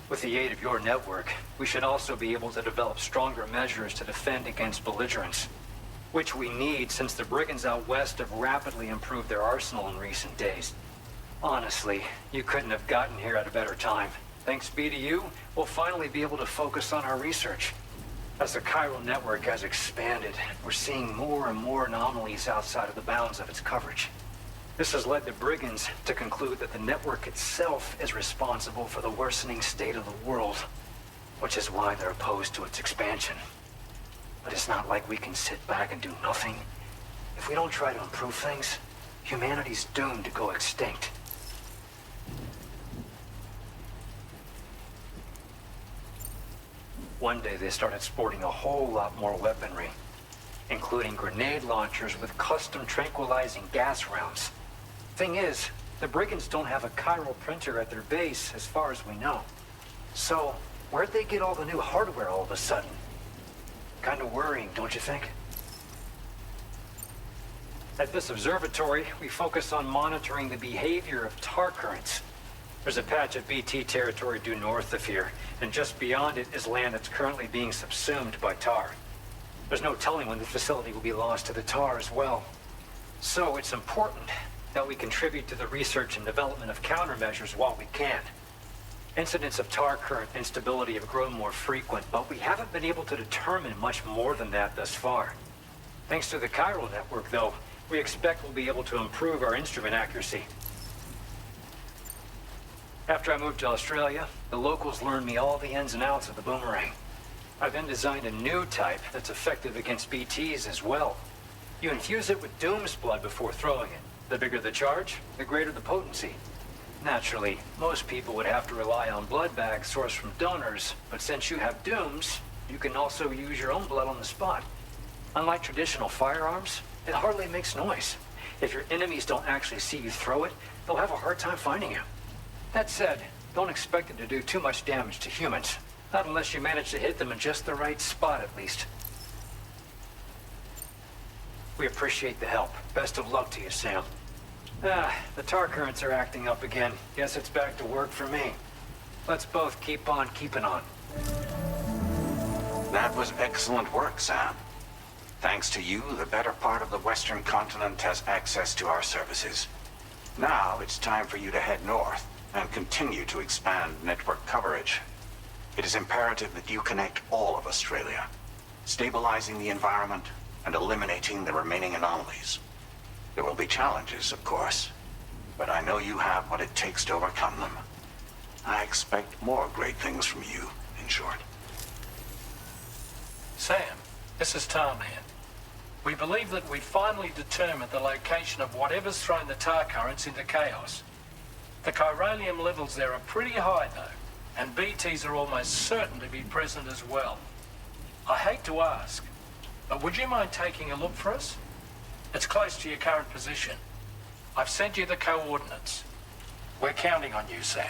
With the aid of your network, we should also be able to develop stronger measures to defend against belligerents, which we need since the brigands out west have rapidly improved their arsenal in recent days. Honestly, you couldn't have gotten here at a better time. Thanks be to you, we'll finally be able to focus on our research. As the chiral network has expanded, we're seeing more and more anomalies outside of the bounds of its coverage. This has led the brigands to conclude that the network itself is responsible for the worsening state of the world. which is why they're opposed to its expansion. But it's not like we can sit back and do nothing. If we don't try to improve things, humanity's doomed to go extinct. One day they started sporting a whole lot more weaponry, including grenade launchers with custom tranquilizing gas rounds. Thing is, the brigands don't have a chiral printer at their base as far as we know. So, where'd they get all the new hardware all of a sudden? Kind of worrying, don't you think? At this observatory, we focus on monitoring the behavior of tar currents. There's a patch of BT territory due north of here, and just beyond it is land that's currently being subsumed by tar. There's no telling when the facility will be lost to the tar as well. So it's important that we contribute to the research and development of countermeasures while we can. Incidents of tar current instability have grown more frequent, but we haven't been able to determine much more than that thus far. Thanks to the chiral network, though, we expect we'll be able to improve our instrument accuracy. After I moved to Australia, the locals learned me all the ins and outs of the boomerang. I then designed a new type that's effective against BTs as well. You infuse it with Doom's blood before throwing it. The bigger the charge, the greater the potency. Naturally, most people would have to rely on blood bags sourced from donors, but since you have Doom's, you can also use your own blood on the spot. Unlike traditional firearms, it hardly makes noise. If your enemies don't actually see you throw it, they'll have a hard time finding you. That said, don't expect it to do too much damage to humans. Not unless you manage to hit them in just the right spot, at least. We appreciate the help. Best of luck to you, Sam. The tar currents are acting up again. Guess it's back to work for me. Let's both keep on keeping on. That was excellent work, Sam. Thanks to you, the better part of the Western continent has access to our services. Now it's time for you to head north and continue to expand network coverage. It is imperative that you connect all of Australia, stabilizing the environment and eliminating the remaining anomalies. There will be challenges, of course, but I know you have what it takes to overcome them. I expect more great things from you, in short. Sam, this is Tom here. We believe that we finally determined the location of whatever's thrown the tar currents into chaos. The chiralium levels there are pretty high, though, and BTs are almost certain to be present as well. I hate to ask, but would you mind taking a look for us? It's close to your current position. I've sent you the coordinates. We're counting on you, Sam.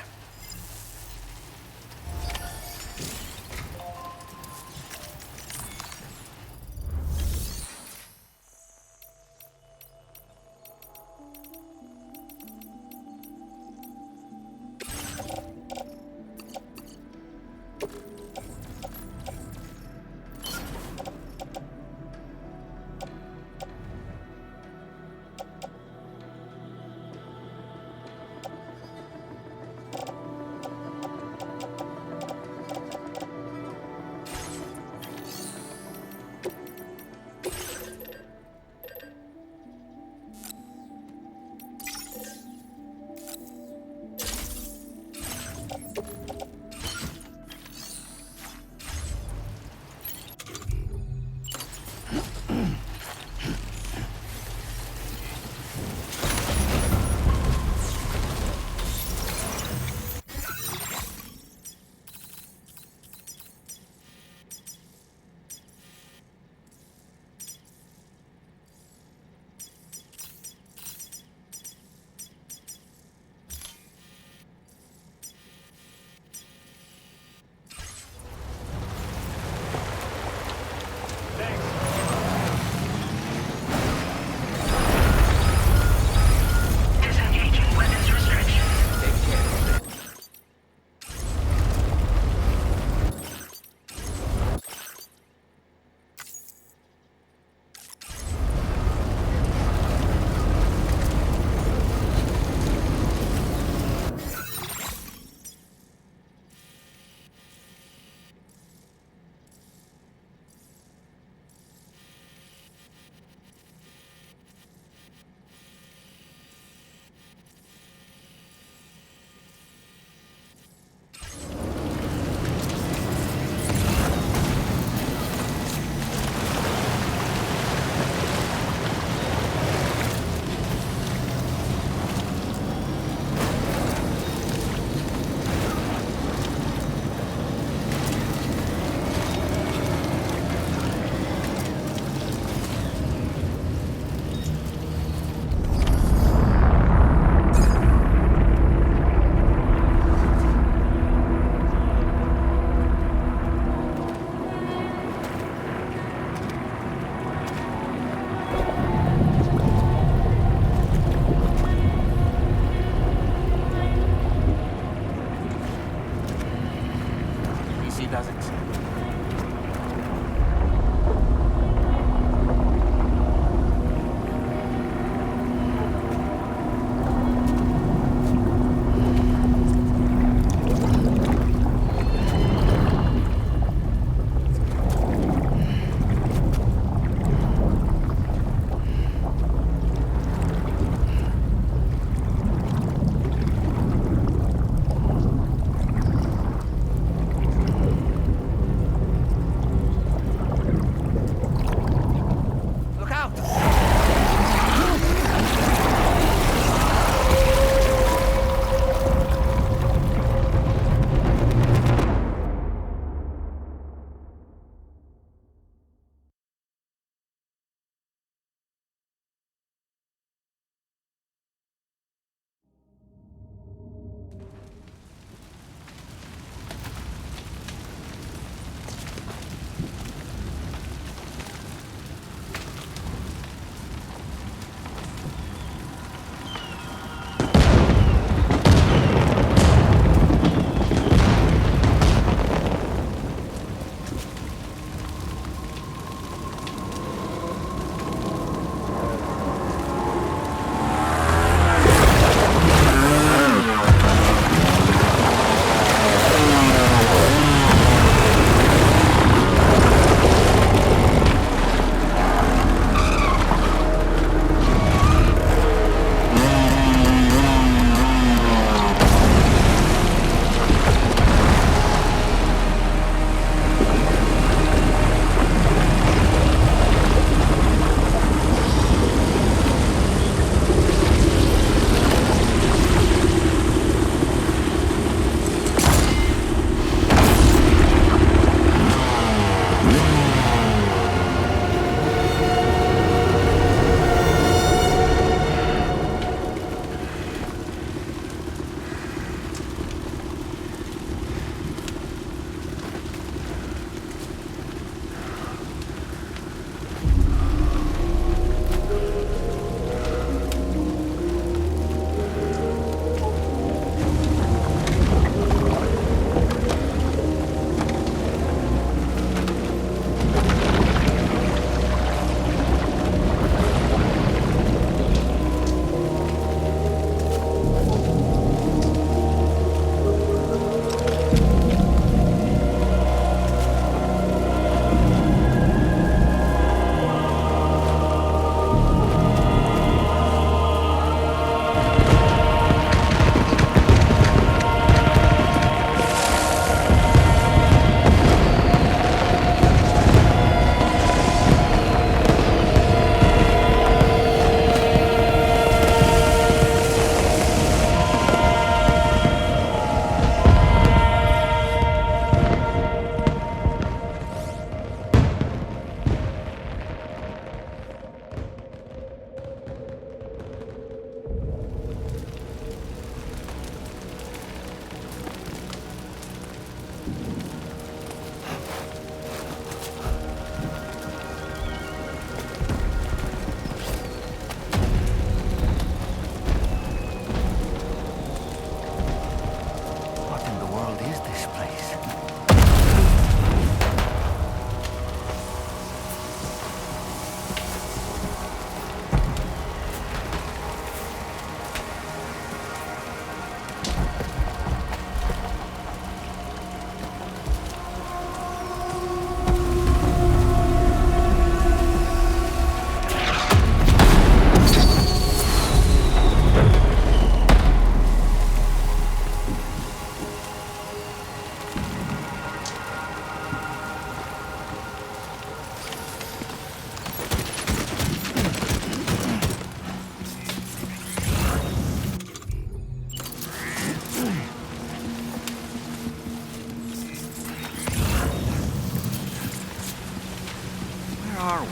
are we?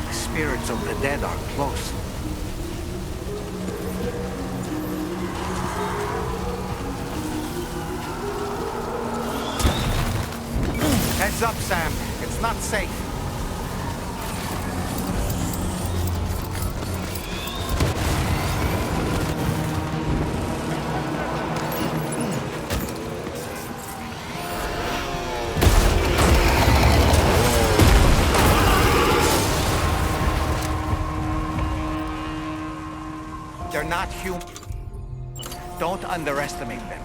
The spirits of the dead are close. Heads up, Sam. It's not safe. They're not human. Don't underestimate them.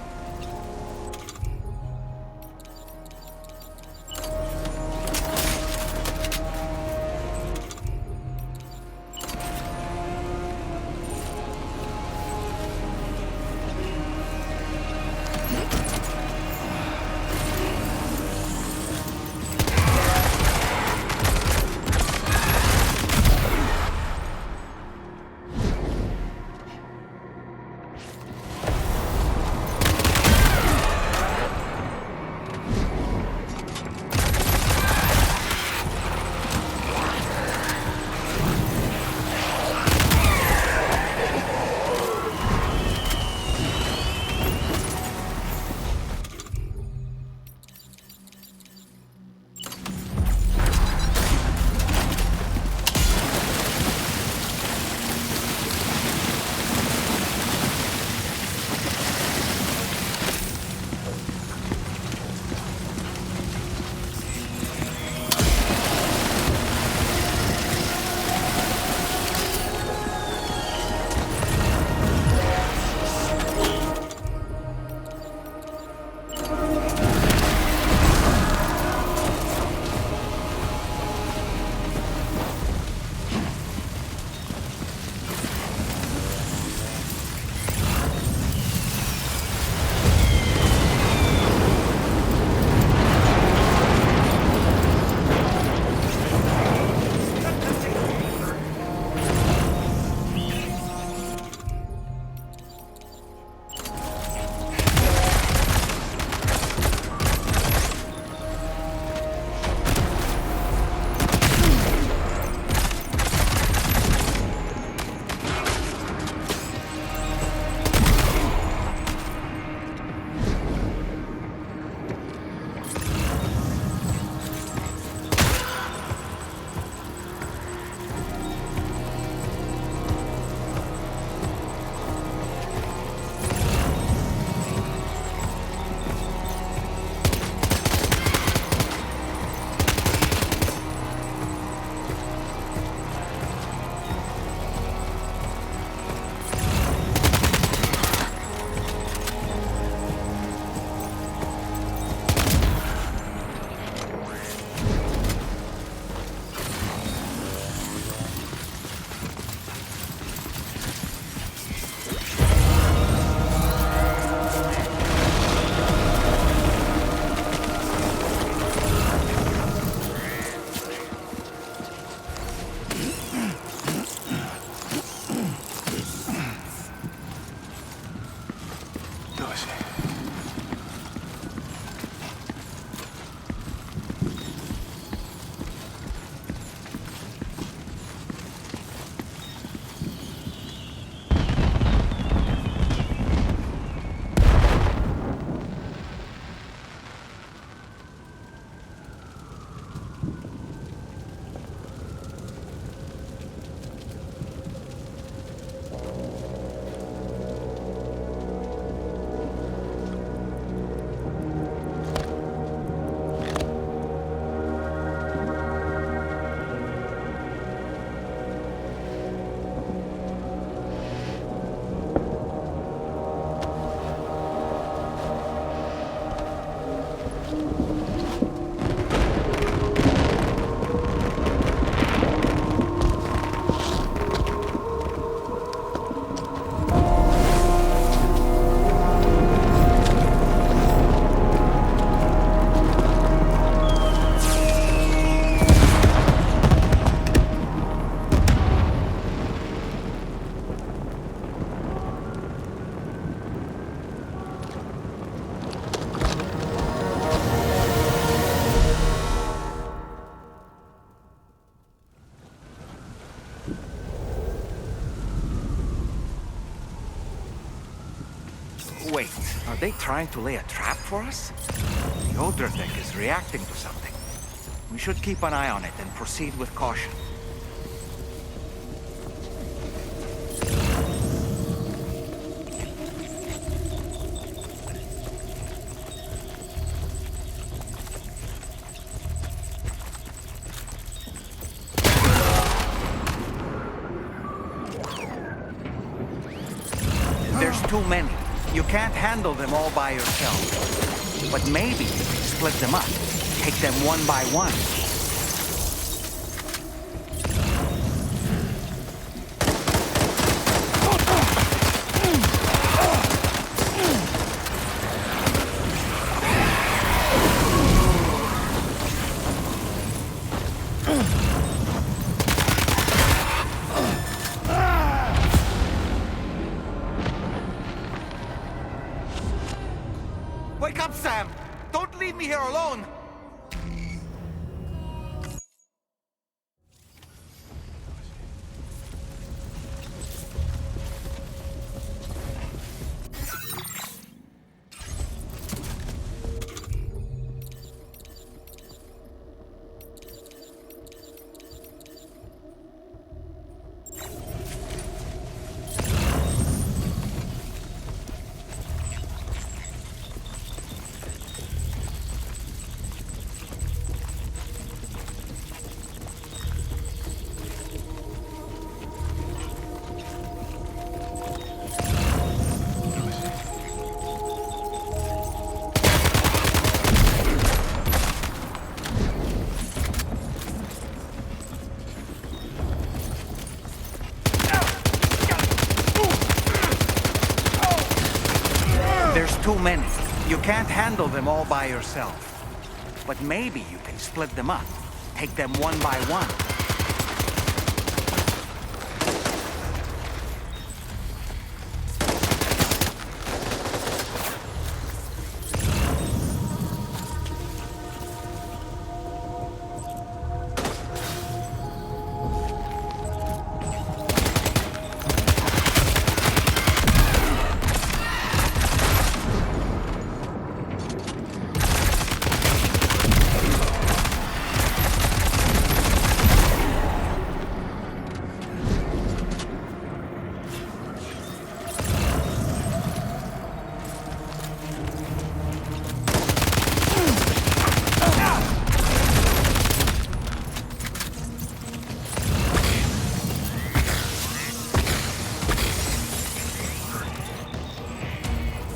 Are they trying to lay a trap for us? The Odra deck is reacting to something. We should keep an eye on it and proceed with caution. There's too many. You can't handle them all by yourself. But maybe you can split them up. Take them one by one. Wake up, Sam! Don't leave me here alone! There's too many. You can't handle them all by yourself. But maybe you can split them up. Take them one by one.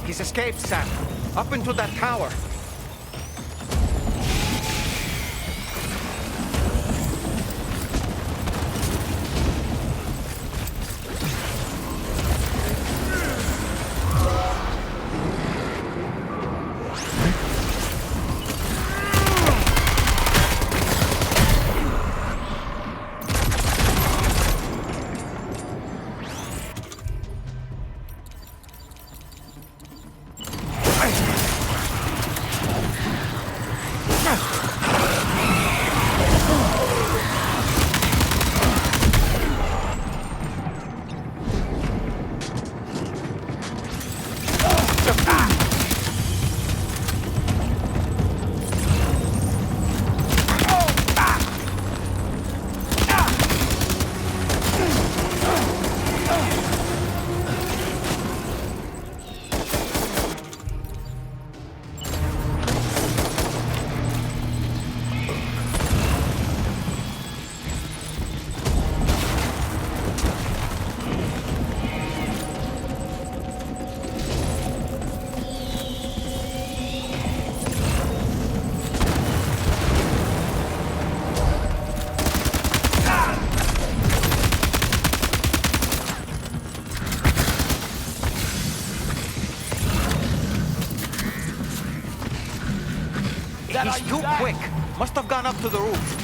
He's escaped, Sam. Up into that tower. He's too quick. Must have gone up to the roof.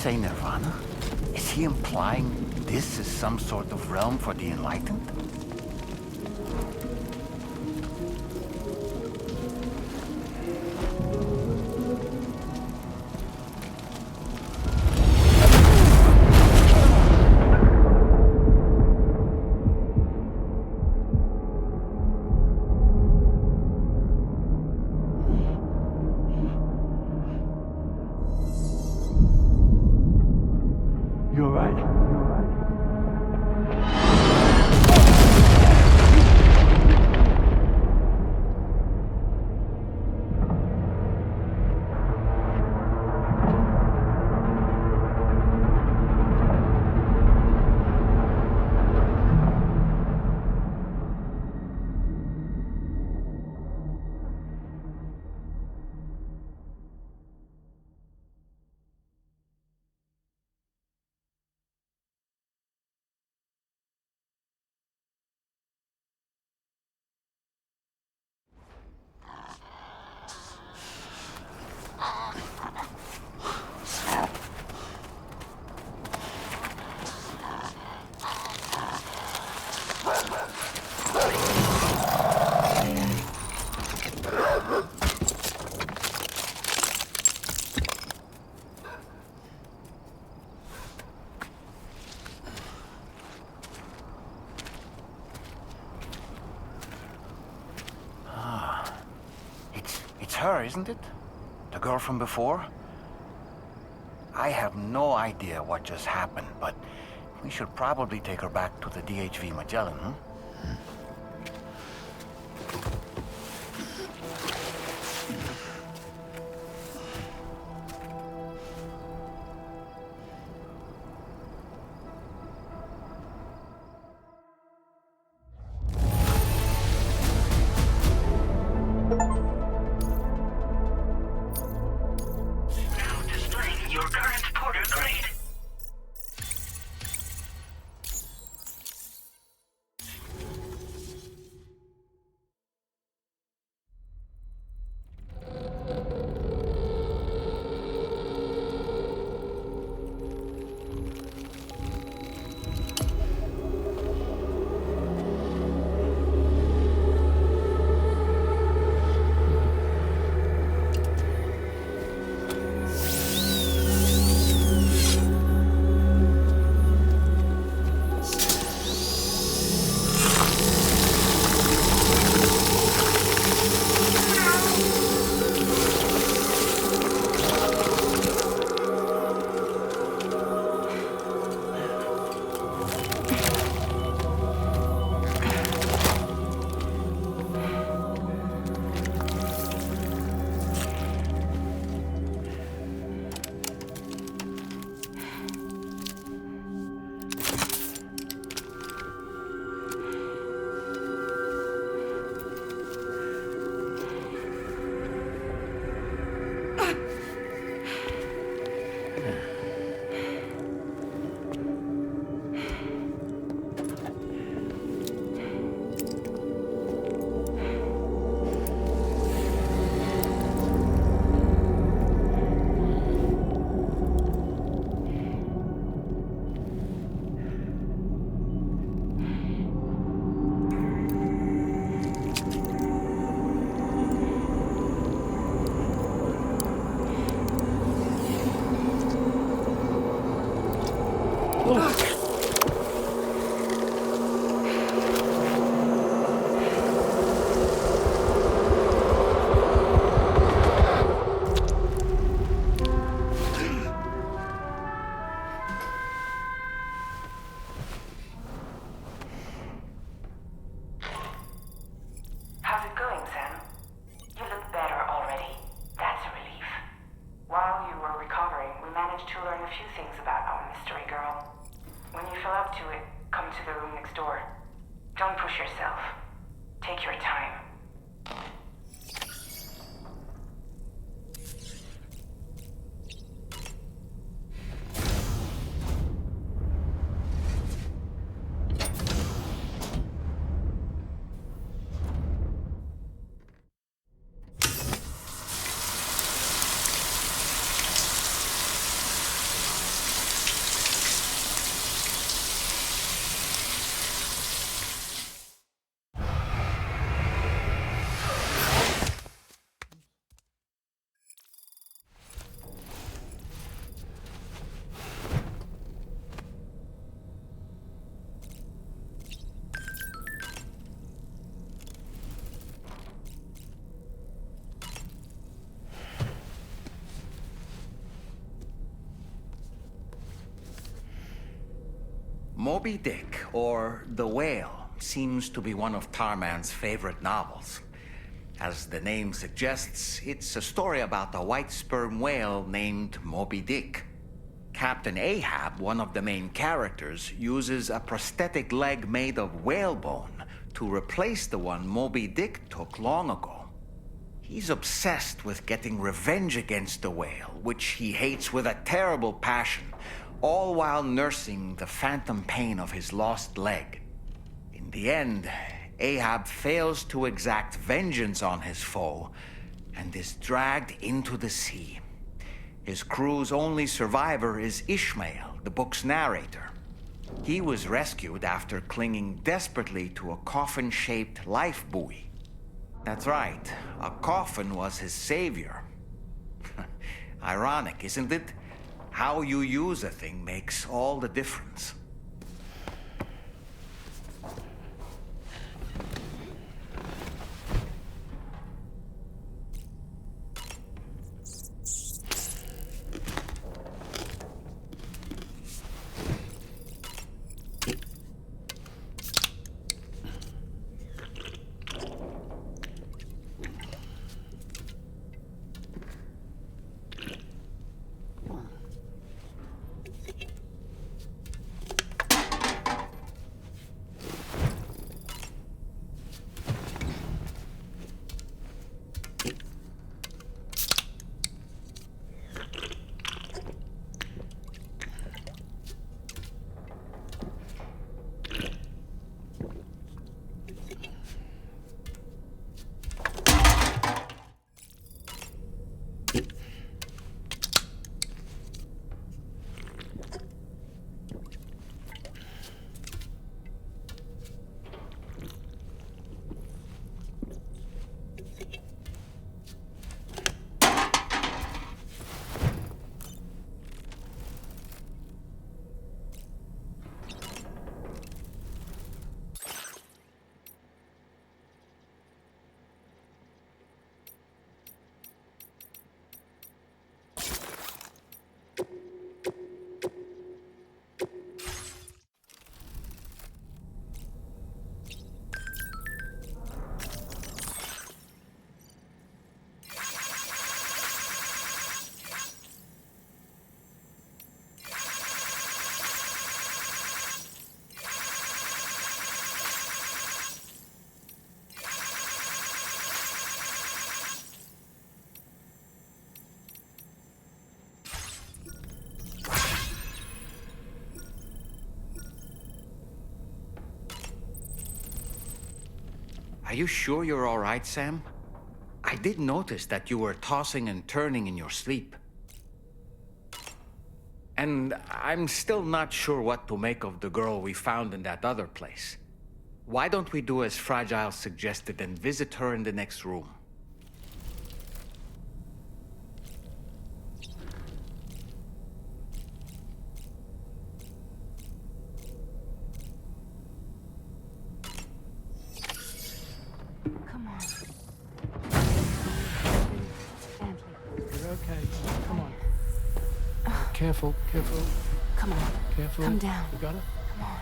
say nirvana? Is he implying this is some sort of realm for the enlightened? You all right? It's her, isn't it? The girl from before? I have no idea what just happened, but we should probably take her back to the DHV Magellan, huh? Your current porter grade. How's it going, Sam? You look better already. That's a relief. While you were recovering, we managed to learn a few things about our mystery girl. When you feel up to it, come to the room next door. Don't push yourself. Take your time. Moby Dick, or The Whale, seems to be one of Tarman's favorite novels. As the name suggests, it's a story about a white sperm whale named Moby Dick. Captain Ahab, one of the main characters, uses a prosthetic leg made of whalebone to replace the one Moby Dick took long ago. He's obsessed with getting revenge against the whale, which he hates with a terrible passion, all while nursing the phantom pain of his lost leg. In the end, Ahab fails to exact vengeance on his foe and is dragged into the sea. His crew's only survivor is Ishmael, the book's narrator. He was rescued after clinging desperately to a coffin-shaped life buoy. That's right, a coffin was his savior. Ironic, isn't it? How you use a thing makes all the difference. Are you sure you're all right, Sam? I did notice that you were tossing and turning in your sleep. And I'm still not sure what to make of the girl we found in that other place. Why don't we do as Fragile suggested and visit her in the next room? Come on. You're okay. Come on. Careful, careful. Come on. Careful. Come down. You got it? Come on.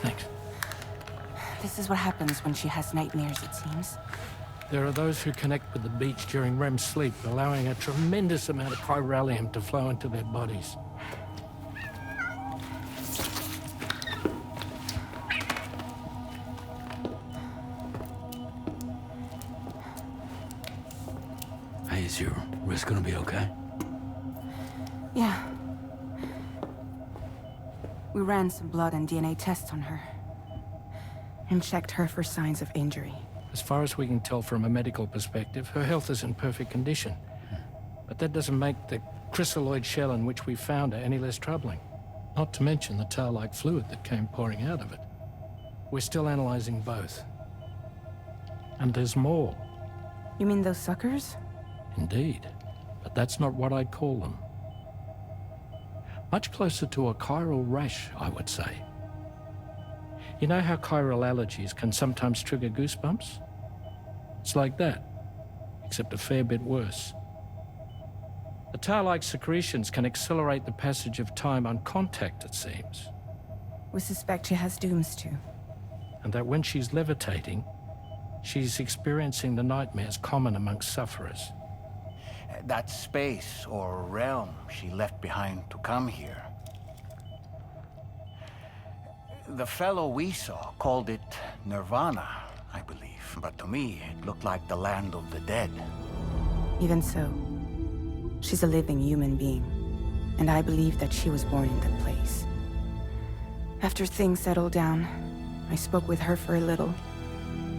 Thanks. This is what happens when she has nightmares, it seems. There are those who connect with the beach during REM sleep, allowing a tremendous amount of chiralium to flow into their bodies. Hey, is your wrist gonna be okay? Yeah. We ran some blood and DNA tests on her. And checked her for signs of injury. As far as we can tell from a medical perspective, her health is in perfect condition. But that doesn't make the chrysaloid shell in which we found her any less troubling. Not to mention the tar-like fluid that came pouring out of it. We're still analyzing both. And there's more. You mean those suckers? Indeed. But that's not what I'd call them. Much closer to a chiral rash, I would say. You know how chiral allergies can sometimes trigger goosebumps? It's like that, except a fair bit worse. The tar-like secretions can accelerate the passage of time on contact, it seems. We suspect she has dooms too. And that when she's levitating, she's experiencing the nightmares common amongst sufferers. That space or realm she left behind to come here. The fellow we saw called it Nirvana, I believe. But to me, it looked like the land of the dead. Even so, she's a living human being. And I believe that she was born in that place. After things settled down, I spoke with her for a little.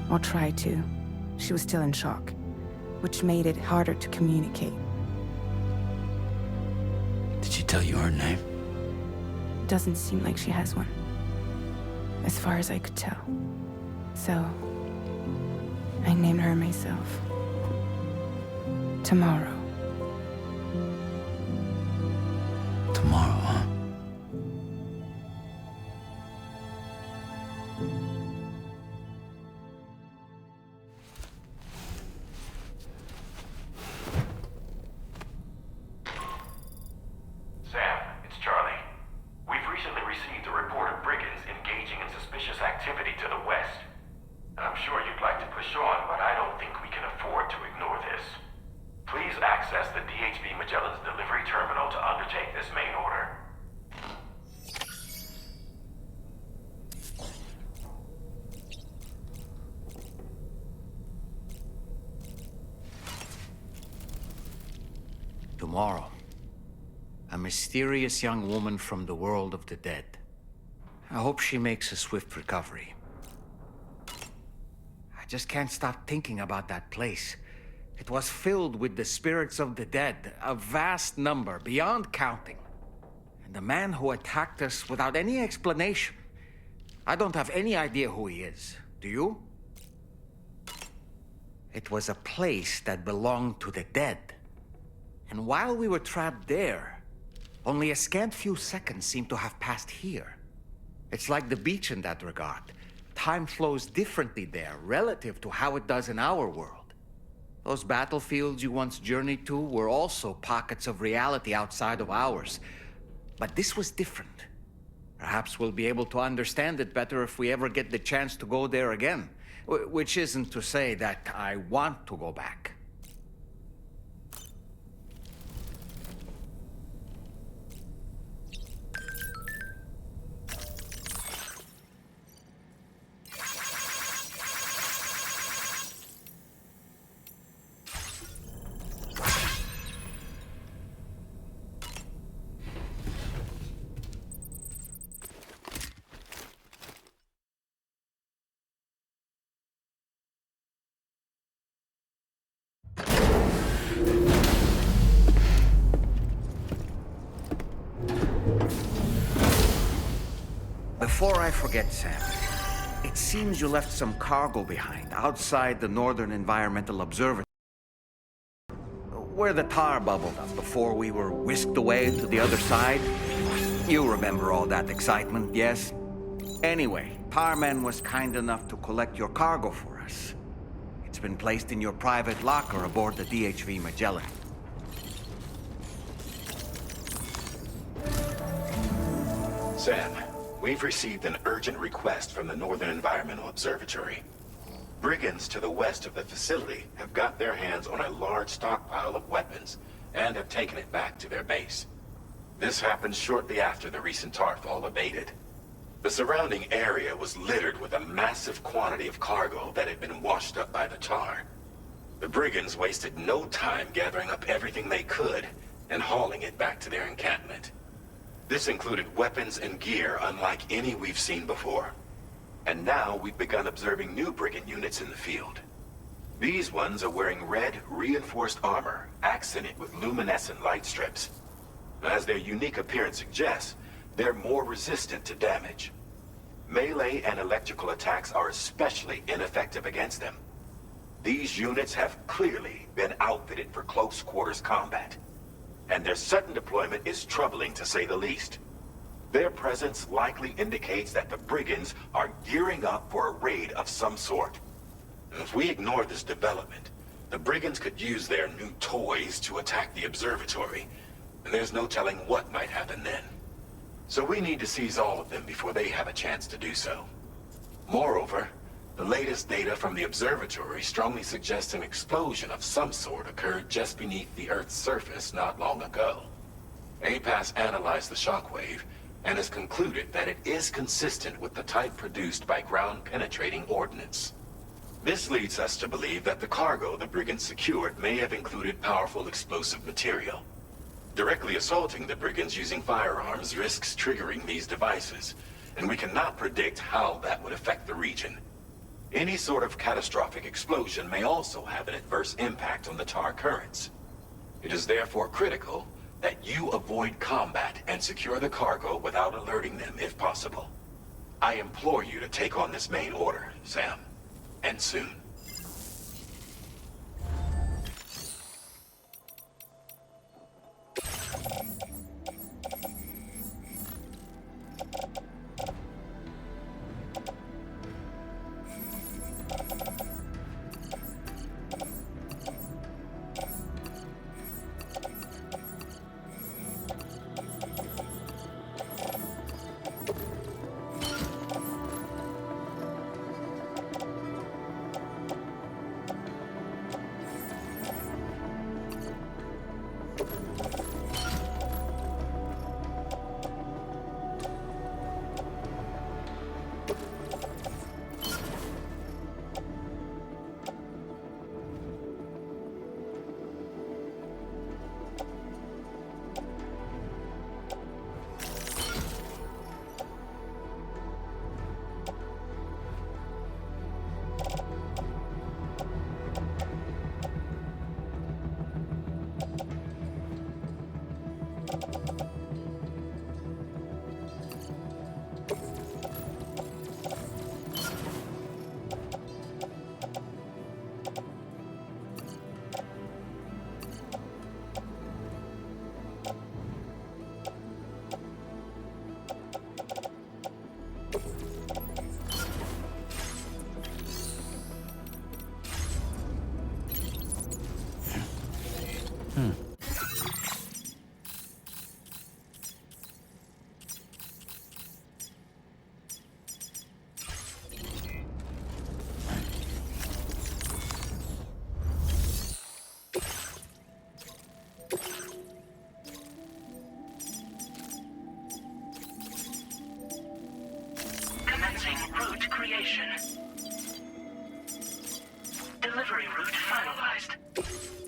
Or tried to. She was still in shock, which made it harder to communicate. Did she tell you her name? Doesn't seem like she has one. As far as I could tell. So, I named her myself. Tomorrow. Tomorrow, huh? Sam, it's Charlie. We've recently received a report of brigands engaging in suspicious activity to the west. I'm sure you'd like to push on, but I don't think we can afford to ignore this. Please access the DHV Magellan's delivery terminal to undertake this main order. Tomorrow, a mysterious young woman from the world of the dead. I hope she makes a swift recovery. I just can't stop thinking about that place. It was filled with the spirits of the dead, a vast number, beyond counting. And the man who attacked us without any explanation. I don't have any idea who he is. Do you? It was a place that belonged to the dead. And while we were trapped there, only a scant few seconds seem to have passed here. It's like the beach in that regard. Time flows differently there, relative to how it does in our world. Those battlefields you once journeyed to were also pockets of reality outside of ours. But this was different. Perhaps we'll be able to understand it better if we ever get the chance to go there again. Which isn't to say that I want to go back. Before I forget, Sam, it seems you left some cargo behind outside the Northern Environmental Observatory, where the tar bubbled up before we were whisked away to the other side. You remember all that excitement, yes? Anyway, Tarman was kind enough to collect your cargo for us. It's been placed in your private locker aboard the DHV Magellan. Sam, we've received an urgent request from the Northern Environmental Observatory. Brigands to the west of the facility have got their hands on a large stockpile of weapons and have taken it back to their base. This happened shortly after the recent Tarfall abated. The surrounding area was littered with a massive quantity of cargo that had been washed up by the tar. The brigands wasted no time gathering up everything they could and hauling it back to their encampment. This included weapons and gear unlike any we've seen before. And now we've begun observing new brigand units in the field. These ones are wearing red, reinforced armor, accented with luminescent light strips. As their unique appearance suggests, they're more resistant to damage. Melee and electrical attacks are especially ineffective against them. These units have clearly been outfitted for close quarters combat. And their sudden deployment is troubling to say the least. Their presence likely indicates that the brigands are gearing up for a raid of some sort. If we ignore this development, the brigands could use their new toys to attack the observatory, and there's no telling what might happen then. So we need to seize all of them before they have a chance to do so. Moreover, the latest data from the observatory strongly suggests an explosion of some sort occurred just beneath the Earth's surface not long ago. APAS analyzed the shockwave and has concluded that it is consistent with the type produced by ground-penetrating ordnance. This leads us to believe that the cargo the brigands secured may have included powerful explosive material. Directly assaulting the brigands using firearms risks triggering these devices, and we cannot predict how that would affect the region. Any sort of catastrophic explosion may also have an adverse impact on the tar currents. It is therefore critical that you avoid combat and secure the cargo without alerting them if possible. I implore you to take on this main order, Sam. And soon. Commencing route creation. Delivery route finalized.